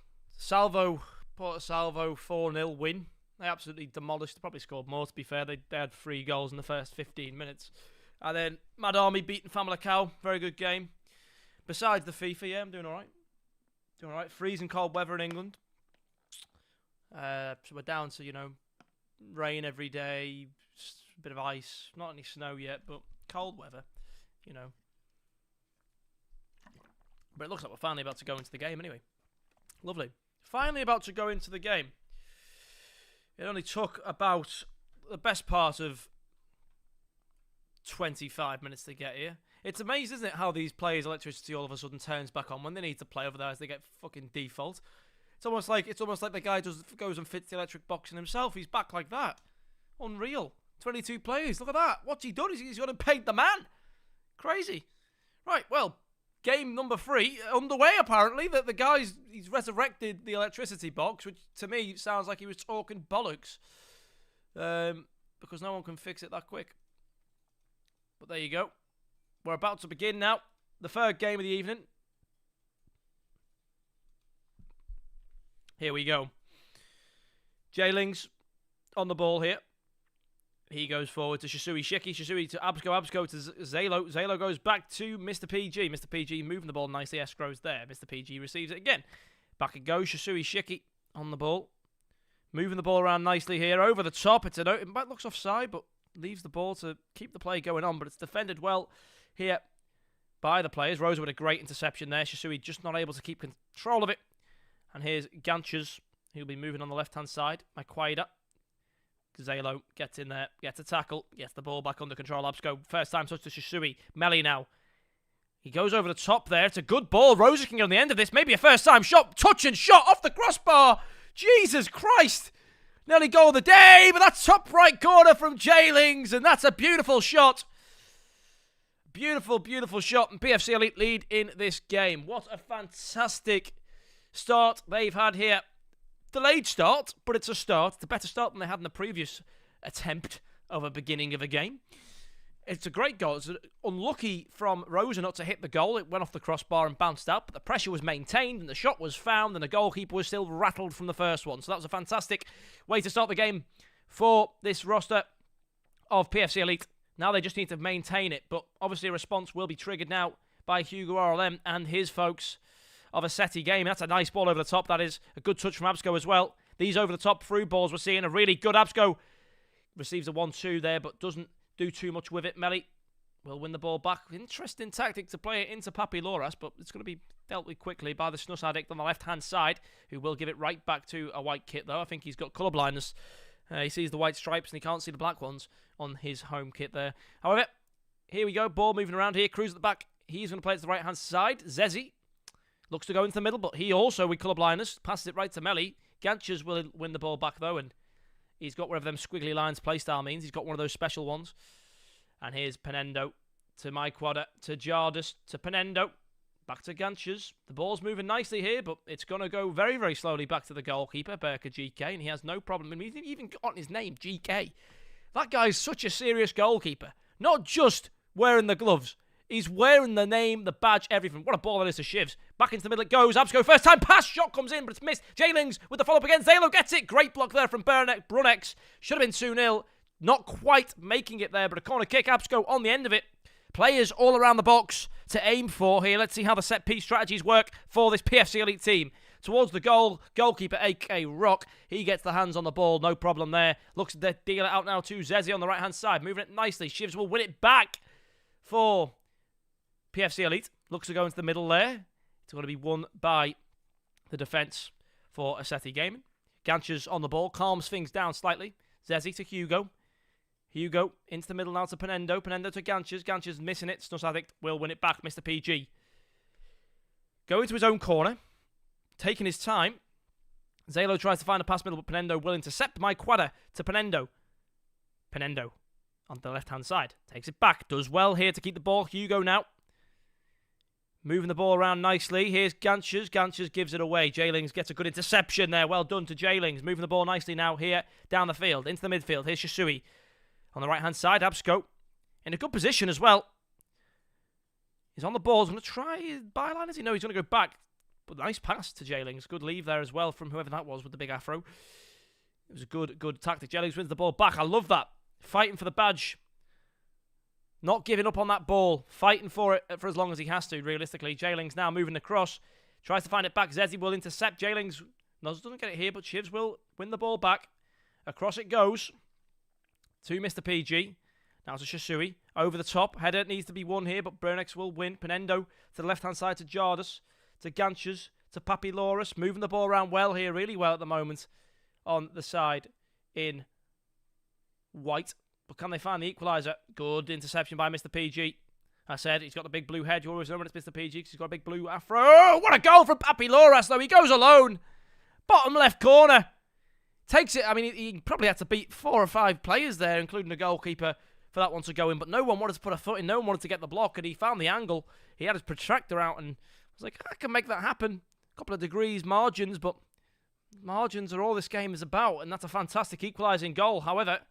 Porto Salvo 4-0 win. They absolutely demolished. They probably scored more, to be fair. They had 3 goals in the first 15 minutes. And then Mad Army beating Famalicão. Very good game. Besides the FIFA, yeah, I'm doing all right. Freezing cold weather in England. So we're down to, rain every day, a bit of ice. Not any snow yet, but cold weather, But it looks like we're finally about to go into the game anyway. Lovely. Finally about to go into the game. It only took about the best part of 25 minutes to get here. It's amazing, isn't it, how these players' electricity all of a sudden turns back on when they need to play, otherwise they get fucking default. It's almost like the guy goes and fits the electric box in himself. He's back like that. Unreal. 22 players. Look at that. What's he done? He's got to paint the man. Crazy. Right, well, game number 3 underway, apparently. The guy's resurrected the electricity box, which to me sounds like he was talking bollocks. Because no one can fix it that quick. But there you go. We're about to begin now. The third game of the evening. Here we go. Jailings on the ball here. He goes forward to Shisui Shiki. Shisui to Absco to Zalo. Zalo goes back to Mr. PG. Mr. PG moving the ball nicely. Escrow's there. Mr. PG receives it again. Back it goes. Shisui Shiki on the ball. Moving the ball around nicely here. Over the top. It looks offside, but leaves the ball to keep the play going on. But it's defended well here by the players. Rosa with a great interception there. Shisui just not able to keep control of it. And here's Ganches, who'll be moving on the left-hand side. Maqueda. Zalo gets in there, gets a tackle, gets the ball back under control. Absco, first time touch to Shisui. Melly now. He goes over the top there. It's a good ball. Rosa can get on the end of this. Maybe a first-time shot. Touch and shot off the crossbar. Jesus Christ. Nearly goal of the day, but that's top right corner from Jailings, and that's a beautiful shot. Beautiful, beautiful shot, and PFC Elite lead in this game. What a fantastic start they've had here. Delayed start, but it's a start. It's a better start than they had in the previous attempt of a beginning of a game. It's a great goal. It's unlucky from Rosa not to hit the goal. It went off the crossbar and bounced out, but the pressure was maintained and the shot was found and the goalkeeper was still rattled from the first one. So that was a fantastic way to start the game for this roster of PFC Elite. Now they just need to maintain it, but obviously a response will be triggered now by Hugo RLM and his folks of a SETI game. That's a nice ball over the top. That is a good touch from Absco as well. These over-the-top through balls we're seeing a really good. Absco receives a 1-2 there, but doesn't do too much with it. Melly will win the ball back. Interesting tactic to play it into Papi Loras, but it's going to be dealt with quickly by the Snus Addict on the left-hand side, who will give it right back to a white kit, though. I think he's got colour blindness. He sees the white stripes and he can't see the black ones on his home kit there. However, here we go. Ball moving around here. Cruz at the back. He's going to play it to the right-hand side. Zezzy looks to go into the middle, but he also, with colour blindness, passes it right to Melly. Ganchers will win the ball back, though, and he's got whatever them squiggly lines playstyle means. He's got one of those special ones. And here's Penendo to Myquadder, to Jardis, to Penendo. Back to Ganchers. The ball's moving nicely here, but it's going to go very, very slowly back to the goalkeeper, Berker GK, and he has no problem. I mean, he's even got his name, GK. That guy's such a serious goalkeeper. Not just wearing the gloves. He's wearing the name, the badge, everything. What a ball that is to Shivs. Back into the middle it goes. Absco first time pass. Shot comes in, but it's missed. Jaylings with the follow-up again. Zalo gets it. Great block there from Brunex. Should have been 2-0. Not quite making it there, but a corner kick. Absco on the end of it. Players all around the box to aim for here. Let's see how the set-piece strategies work for this PFC Elite team. Towards the goal, goalkeeper A.K. Rock. He gets the hands on the ball, no problem there. Looks to deal it out now to Zezzy on the right-hand side. Moving it nicely. Shivs will win it back for PFC Elite. Looks to go into the middle there. It's going to be won by the defence for Aseti Gaming. Ganchers on the ball. Calms things down slightly. Zezzy to Hugo. Hugo into the middle now to Penendo. Penendo to Ganchers. Ganchers missing it. Snus Addict will win it back. Mr. PG. Going to his own corner. Taking his time. Zalo tries to find a pass middle, but Penendo will intercept. Myquadder to Penendo. Penendo on the left-hand side. Takes it back. Does well here to keep the ball. Hugo now. Moving the ball around nicely. Here's Ganchers. Ganchers gives it away. Jaylings gets a good interception there. Well done to Jaylings. Moving the ball nicely now here down the field. Into the midfield. Here's Shisui. On the right-hand side, Absco. In a good position as well. He's on the ball. He's going to try his byline. Does he know he's going to go back? But nice pass to Jaylings. Good leave there as well from whoever that was with the big afro. It was a good tactic. Jaylings wins the ball back. I love that. Fighting for the badge. Not giving up on that ball. Fighting for it for as long as he has to, realistically. Jaylings now moving across. Tries to find it back. Zezzy will intercept. Jaylings doesn't get it here, but Shivs will win the ball back. Across it goes to Mr. PG. Now to Shisui. Over the top. Header needs to be won here, but Bernex will win. Penendo to the left-hand side to Jardis. To Ganchers. To Papi Loras. Moving the ball around well here. Really well at the moment. On the side in white. But can they find the equaliser? Good interception by Mr. PG. I said he's got the big blue head. You always know when it's Mr. PG because he's got a big blue afro. Oh, what a goal from Papi Loras, though. He goes alone. Bottom left corner. Takes it. I mean, he probably had to beat 4 or 5 players there, including the goalkeeper, for that one to go in. But no one wanted to put a foot in. No one wanted to get the block. And he found the angle. He had his protractor out and was like, I can make that happen. A couple of degrees, margins, but margins are all this game is about. And that's a fantastic equalising goal. However,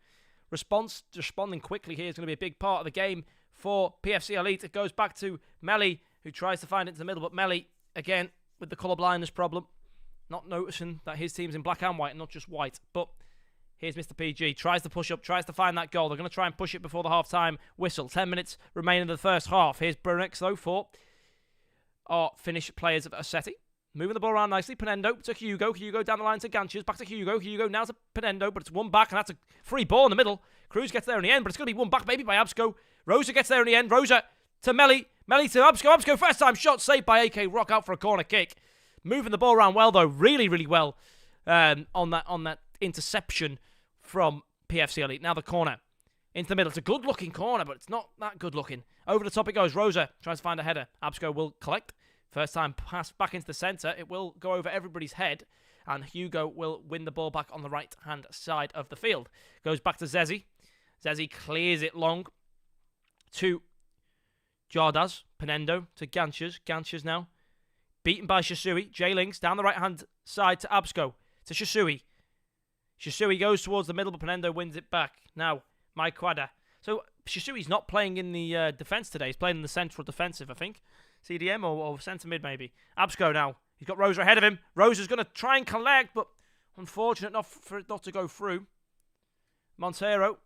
responding quickly here is going to be a big part of the game for PFC Elite. It goes back to Melly, who tries to find it in the middle. But Melly, again, with the colour blindness problem. Not noticing that his team's in black and white and not just white. But here's Mr. PG. Tries to push up. Tries to find that goal. They're going to try and push it before the half-time whistle. 10 minutes remaining in the first half. Here's Brunex, though, for our finished players of Aseti. Moving the ball around nicely. Penendo to Hugo. Hugo down the line to Ganchers. Back to Hugo. Hugo now to Penendo. But it's one back, and that's a free ball in the middle. Cruz gets there in the end, but it's going to be one back maybe by Absco. Rosa gets there in the end. Rosa to Melly. Melly to Absco. Absco first-time shot saved by AK Rock out for a corner kick. Moving the ball around well, though. Really, really well on that interception from PFC Elite. Now the corner. Into the middle. It's a good-looking corner, but it's not that good-looking. Over the top it goes. Rosa tries to find a header. Absco will collect. First time pass back into the centre. It will go over everybody's head. And Hugo will win the ball back on the right-hand side of the field. Goes back to Zezzy. Zezzy clears it long to Jardaz. Penendo to Ganchers. Ganchers now. Beaten by Shisui. Jaylings down the right-hand side to Absco. To Shisui. Shisui goes towards the middle, but Penendo wins it back. Now, Myquadder. So, Shisui's not playing in the defence today. He's playing in the central defensive, I think. CDM or centre mid, maybe. Absco now. He's got Rosa ahead of him. Rosa's going to try and collect, but unfortunate not for it not to go through. Montero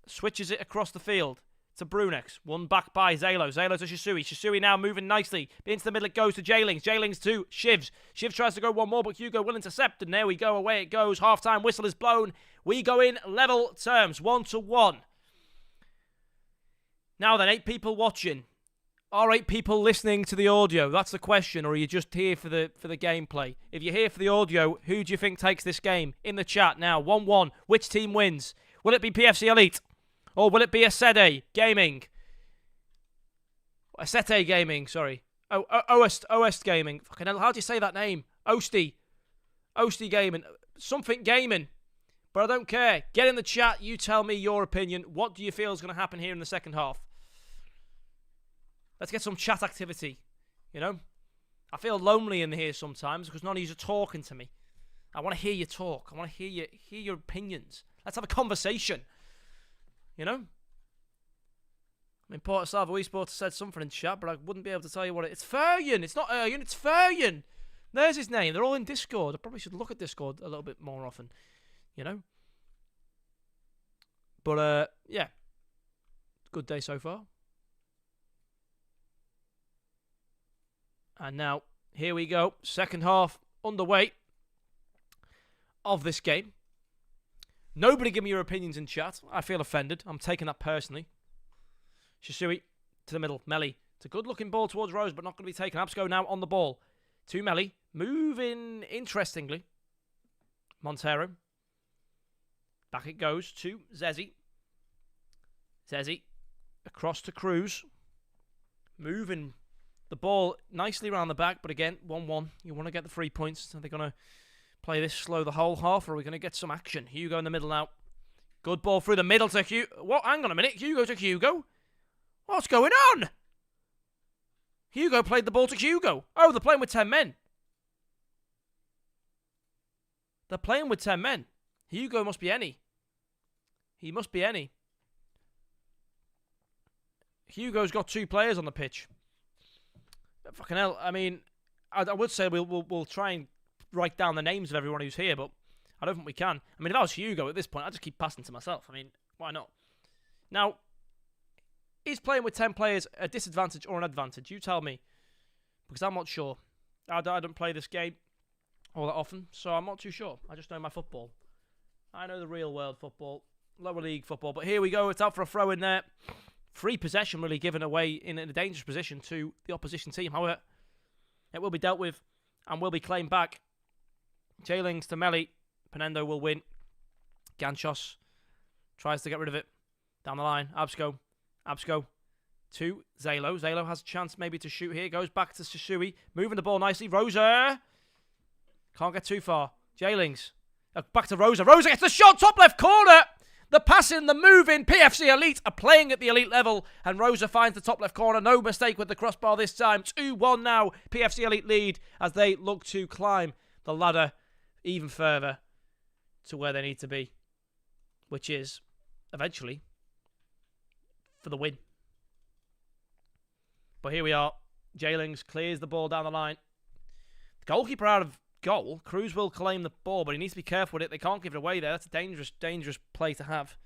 switches it across the field to Brunex. One back by Zalo. Zalo to Shisui. Shisui now moving nicely. Into the middle it goes to Jaylings. Jaylings to Shivs. Shivs tries to go one more, but Hugo will intercept. And there we go. Away it goes. Half-time whistle is blown. We go in level terms. 1-1. Now then, 8 people watching. Are 8 people listening to the audio? That's the question. Or are you just here for the gameplay? If you're here for the audio, who do you think takes this game? In the chat now. 1-1. Which team wins? Will it be PFC Elite? Or will it be Asete Gaming? Asete Gaming, sorry. Oest Gaming. Fucking hell, how do you say that name? Osti Gaming. Something Gaming. But I don't care. Get in the chat. You tell me your opinion. What do you feel is going to happen here in the second half? Let's get some chat activity. You know? I feel lonely in here sometimes because none of you are talking to me. I want to hear you talk. I want to hear your opinions. Let's have a conversation. You know? I mean, Port Salvo Esports said something in chat, but I wouldn't be able to tell you what it is. It's Furyan! It's not Eryan, it's Furyan! There's his name. They're all in Discord. I probably should look at Discord a little bit more often. You know? But, yeah. Good day so far. And now, here we go. Second half underway of this game. Nobody give me your opinions in chat. I feel offended. I'm taking that personally. Shisui to the middle. Melly. It's a good-looking ball towards Rose, but not going to be taken. Absco now on the ball. To Melly. Moving interestingly. Montero. Back it goes to Zezzy. Zezzy. Across to Cruz. Moving the ball nicely around the back, but again, 1-1. You want to get the 3 points. Are they going to play this slow the whole half, or are we going to get some action? Hugo in the middle now. Good ball through the middle to Hugo. What? Hang on a minute. Hugo to Hugo? What's going on? Hugo played the ball to Hugo. Oh, they're playing with 10 men. They're playing with 10 men. Hugo must be any. He must be any. Hugo's got 2 players on the pitch. Fucking hell. I mean, I would say we'll try and write down the names of everyone who's here, but I don't think we can. I mean, if I was Hugo at this point, I'd just keep passing to myself. I mean, why not? Now, is playing with 10 players a disadvantage or an advantage? You tell me. Because I'm not sure. I don't play this game all that often, so I'm not too sure. I just know my football. I know the real world football, lower league football. But here we go. It's out for a throw in there. Free possession really given away in a dangerous position to the opposition team. However, it will be dealt with and will be claimed back. Jaylings to Melly. Penendo will win. Ganchos tries to get rid of it. Down the line. Absco to Zalo. Zalo has a chance maybe to shoot here. Goes back to Shisui. Moving the ball nicely. Rosa. Can't get too far. Jaylings. Back to Rosa. Rosa gets the shot. Top left corner. The passing, the moving. PFC Elite are playing at the elite level. And Rosa finds the top left corner. No mistake with the crossbar this time. 2-1 now. PFC Elite lead as they look to climb the ladder even further to where they need to be. Which is, eventually, for the win. But here we are. Jaylings clears the ball down the line. The goalkeeper out of goal. Cruz will claim the ball, but he needs to be careful with it. They can't give it away there. That's a dangerous, dangerous play to have.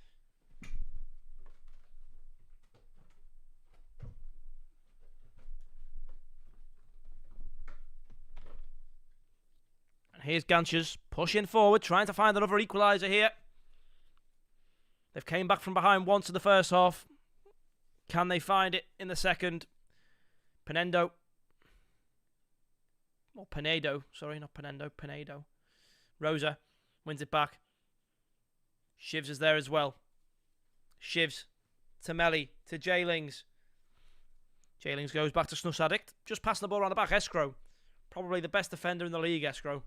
And here's Ganchers pushing forward, trying to find another equaliser here. They've came back from behind once in the first half. Can they find it in the second? Penendo. Or Penedo. Sorry, not Penendo. Penedo. Rosa wins it back. Shivs is there as well. Shivs to Melly to Jaylings. Jaylings goes back to Snus Addict. Just passing the ball around the back. Escrow. Probably the best defender in the league, Escrow,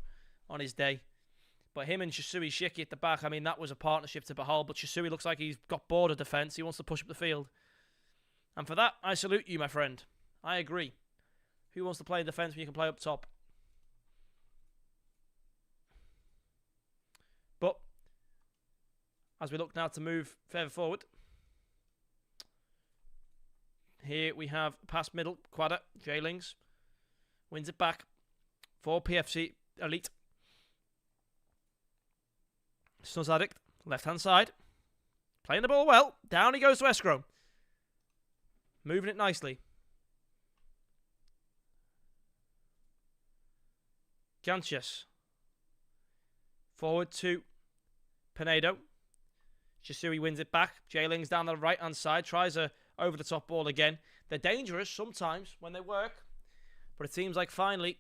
on his day. But him and Shisui Shiki at the back, I mean, that was a partnership to behold. But Shisui looks like he's got bored of defence. He wants to push up the field. And for that, I salute you, my friend. I agree. Who wants to play in defence when you can play up top? But as we look now to move further forward, Here we have past middle, Quadder, Jaylings. Wins it back for PFC Elite. Snuz Addict, left-hand side. Playing the ball well. Down he goes to Escrow. Moving it nicely. Ganches. Forward to Pinedo. Shisui wins it back. Jaylings down the right-hand side. Tries a over-the-top ball again. They're dangerous sometimes when they work. But it seems like finally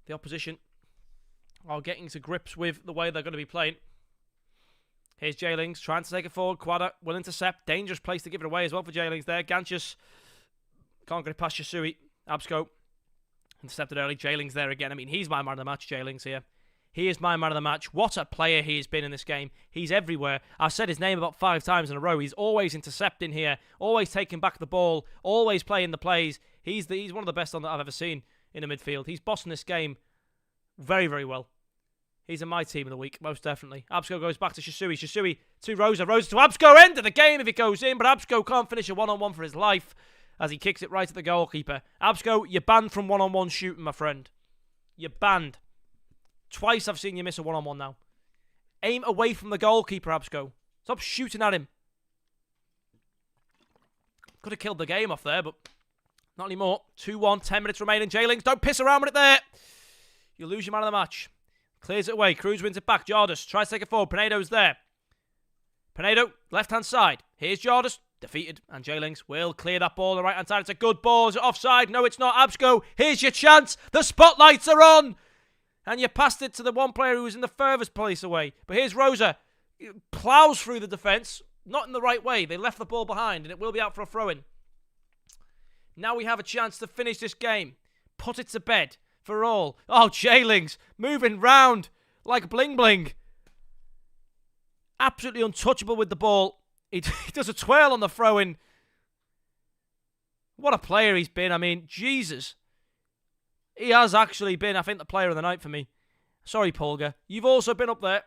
the opposition are getting to grips with the way they're going to be playing. Here's Jaylings trying to take it forward. Quadder will intercept. Dangerous place to give it away as well for Jaylings there. Ganches can't get it past Shisui. Absco intercepted early. Jaylings there again. I mean, he's my man of the match, Jaylings here. He is my man of the match. What a player he has been in this game. He's everywhere. I've said his name about 5 times in a row. He's always intercepting here. Always taking back the ball. Always playing the plays. He's one of the best that I've ever seen in the midfield. He's bossing this game very, very well. He's in my team of the week, most definitely. Absco goes back to Shisui. Shisui to Rosa. Rosa to Absco. End of the game if it goes in, but Absco can't finish a one-on-one for his life as he kicks it right at the goalkeeper. Absco, you're banned from one-on-one shooting, my friend. You're banned. Twice I've seen you miss a one-on-one now. Aim away from the goalkeeper, Absco. Stop shooting at him. Could have killed the game off there, but not anymore. 2-1, 10 minutes remaining. Jaylings, don't piss around with it there. You'll lose your man of the match. Clears it away. Cruz wins it back. Jardis tries to take it forward. Pinedo's there. Pinedo, left-hand side. Here's Jardis. Defeated. And Jaylings will clear that ball on the right-hand side. It's a good ball. Is it offside? No, it's not. Absco, here's your chance. The spotlights are on. And you passed it to the one player who was in the furthest place away. But here's Rosa. Plows through the defence. Not in the right way. They left the ball behind, and it will be out for a throw-in. Now we have a chance to finish this game. Put it to bed. For all. Oh, Jaylings moving round like bling bling. Absolutely untouchable with the ball. He does a twirl on the throw-in. What a player he's been. I mean, Jesus. He has actually been, I think, the player of the night for me. Sorry, Polga. You've also been up there.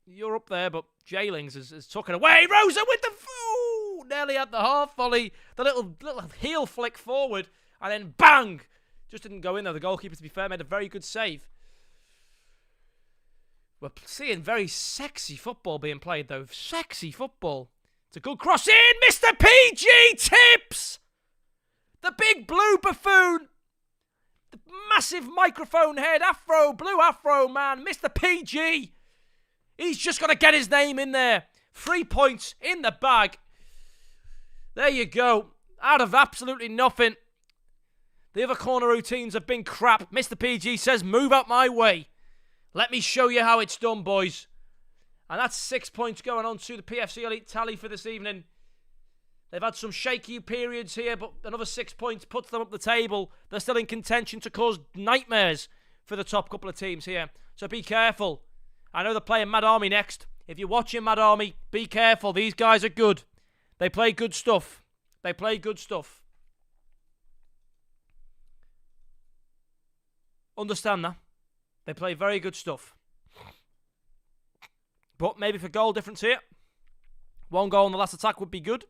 You're up there, but Jaylings has took it away. Rosa with the... Ooh, nearly had the half volley. The little heel flick forward. And then bang! Just didn't go in there. The goalkeeper, to be fair, made a very good save. We're seeing very sexy football being played, though. Sexy football. It's a good cross in. Mr. PG tips! The big blue buffoon. The massive microphone head. Afro, blue afro man. Mr. PG. He's just got to get his name in there. 3 points in the bag. There you go. Out of absolutely nothing. The other corner routines have been crap. Mr. PG says, move out my way. Let me show you how it's done, boys. And that's 6 points going on to the PFC Elite tally for this evening. They've had some shaky periods here, but another 6 points puts them up the table. They're still in contention to cause nightmares for the top couple of teams here. So be careful. I know they're playing Mad Army next. If you're watching Mad Army, be careful. These guys are good. They play good stuff. They play good stuff. Understand that. They play very good stuff. But maybe for goal difference here. 1 goal on the last attack would be good.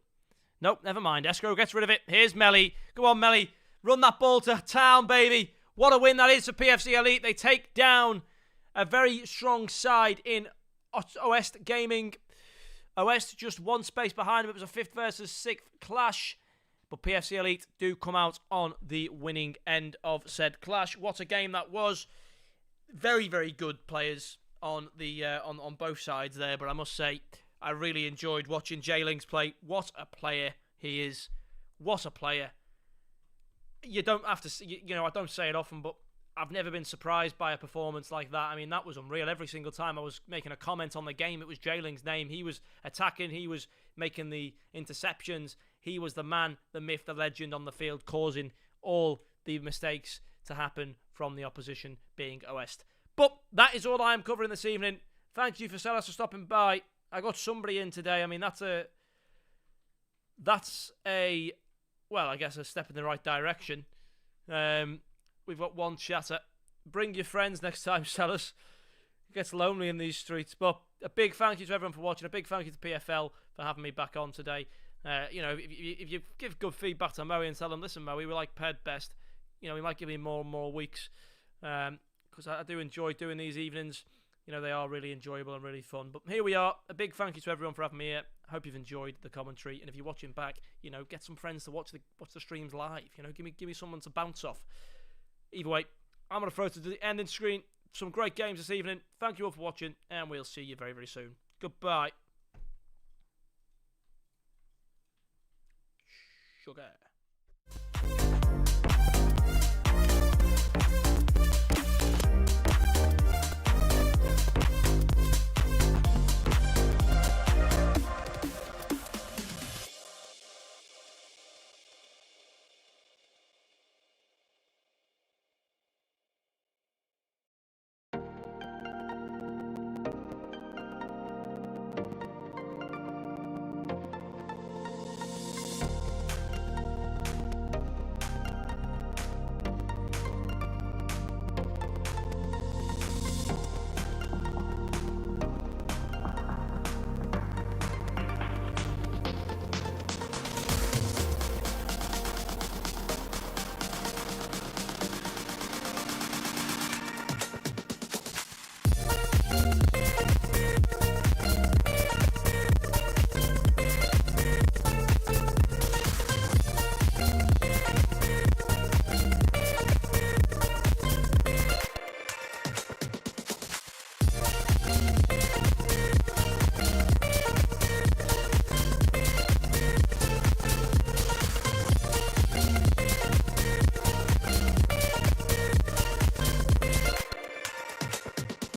Nope, never mind. Escrow gets rid of it. Here's Melly. Go on, Melly. Run that ball to town, baby. What a win that is for PFC Elite. They take down a very strong side in Oest Gaming. Oest just 1 space behind him. It was a 5th versus 6th clash. But PFC Elite do come out on the winning end of said clash. What a game that was. Very, very good players on the on both sides there. But I must say, I really enjoyed watching Jaylings play. What a player he is. What a player. You don't have to, you know, I don't say it often, but I've never been surprised by a performance like that. I mean, that was unreal. Every single time I was making a comment on the game, it was Jaylings' name. He was attacking. He was making the interceptions. He was the man, the myth, the legend on the field, causing all the mistakes to happen from the opposition being Oest. But that is all I'm covering this evening. Thank you for Sellers for stopping by. I got somebody in today. I mean, that's a well, I guess a step in the right direction. We've got one chatter. Bring your friends next time, Sellers. It gets lonely in these streets. But a big thank you to everyone for watching. A big thank you to PFL for having me back on today. If you give good feedback to Moe and tell him, listen, Moe, we like Ped best, we might give him more and more weeks, because I do enjoy doing these evenings. They are really enjoyable and really fun. But here we are. A big thank you to everyone for having me here. I hope you've enjoyed the commentary, and if you're watching back, get some friends to watch the streams live. Give me someone to bounce off. Either way, I'm gonna throw to the ending screen. Some great games this evening. Thank you all for watching, and we'll see you very, very soon. Goodbye. Sugar.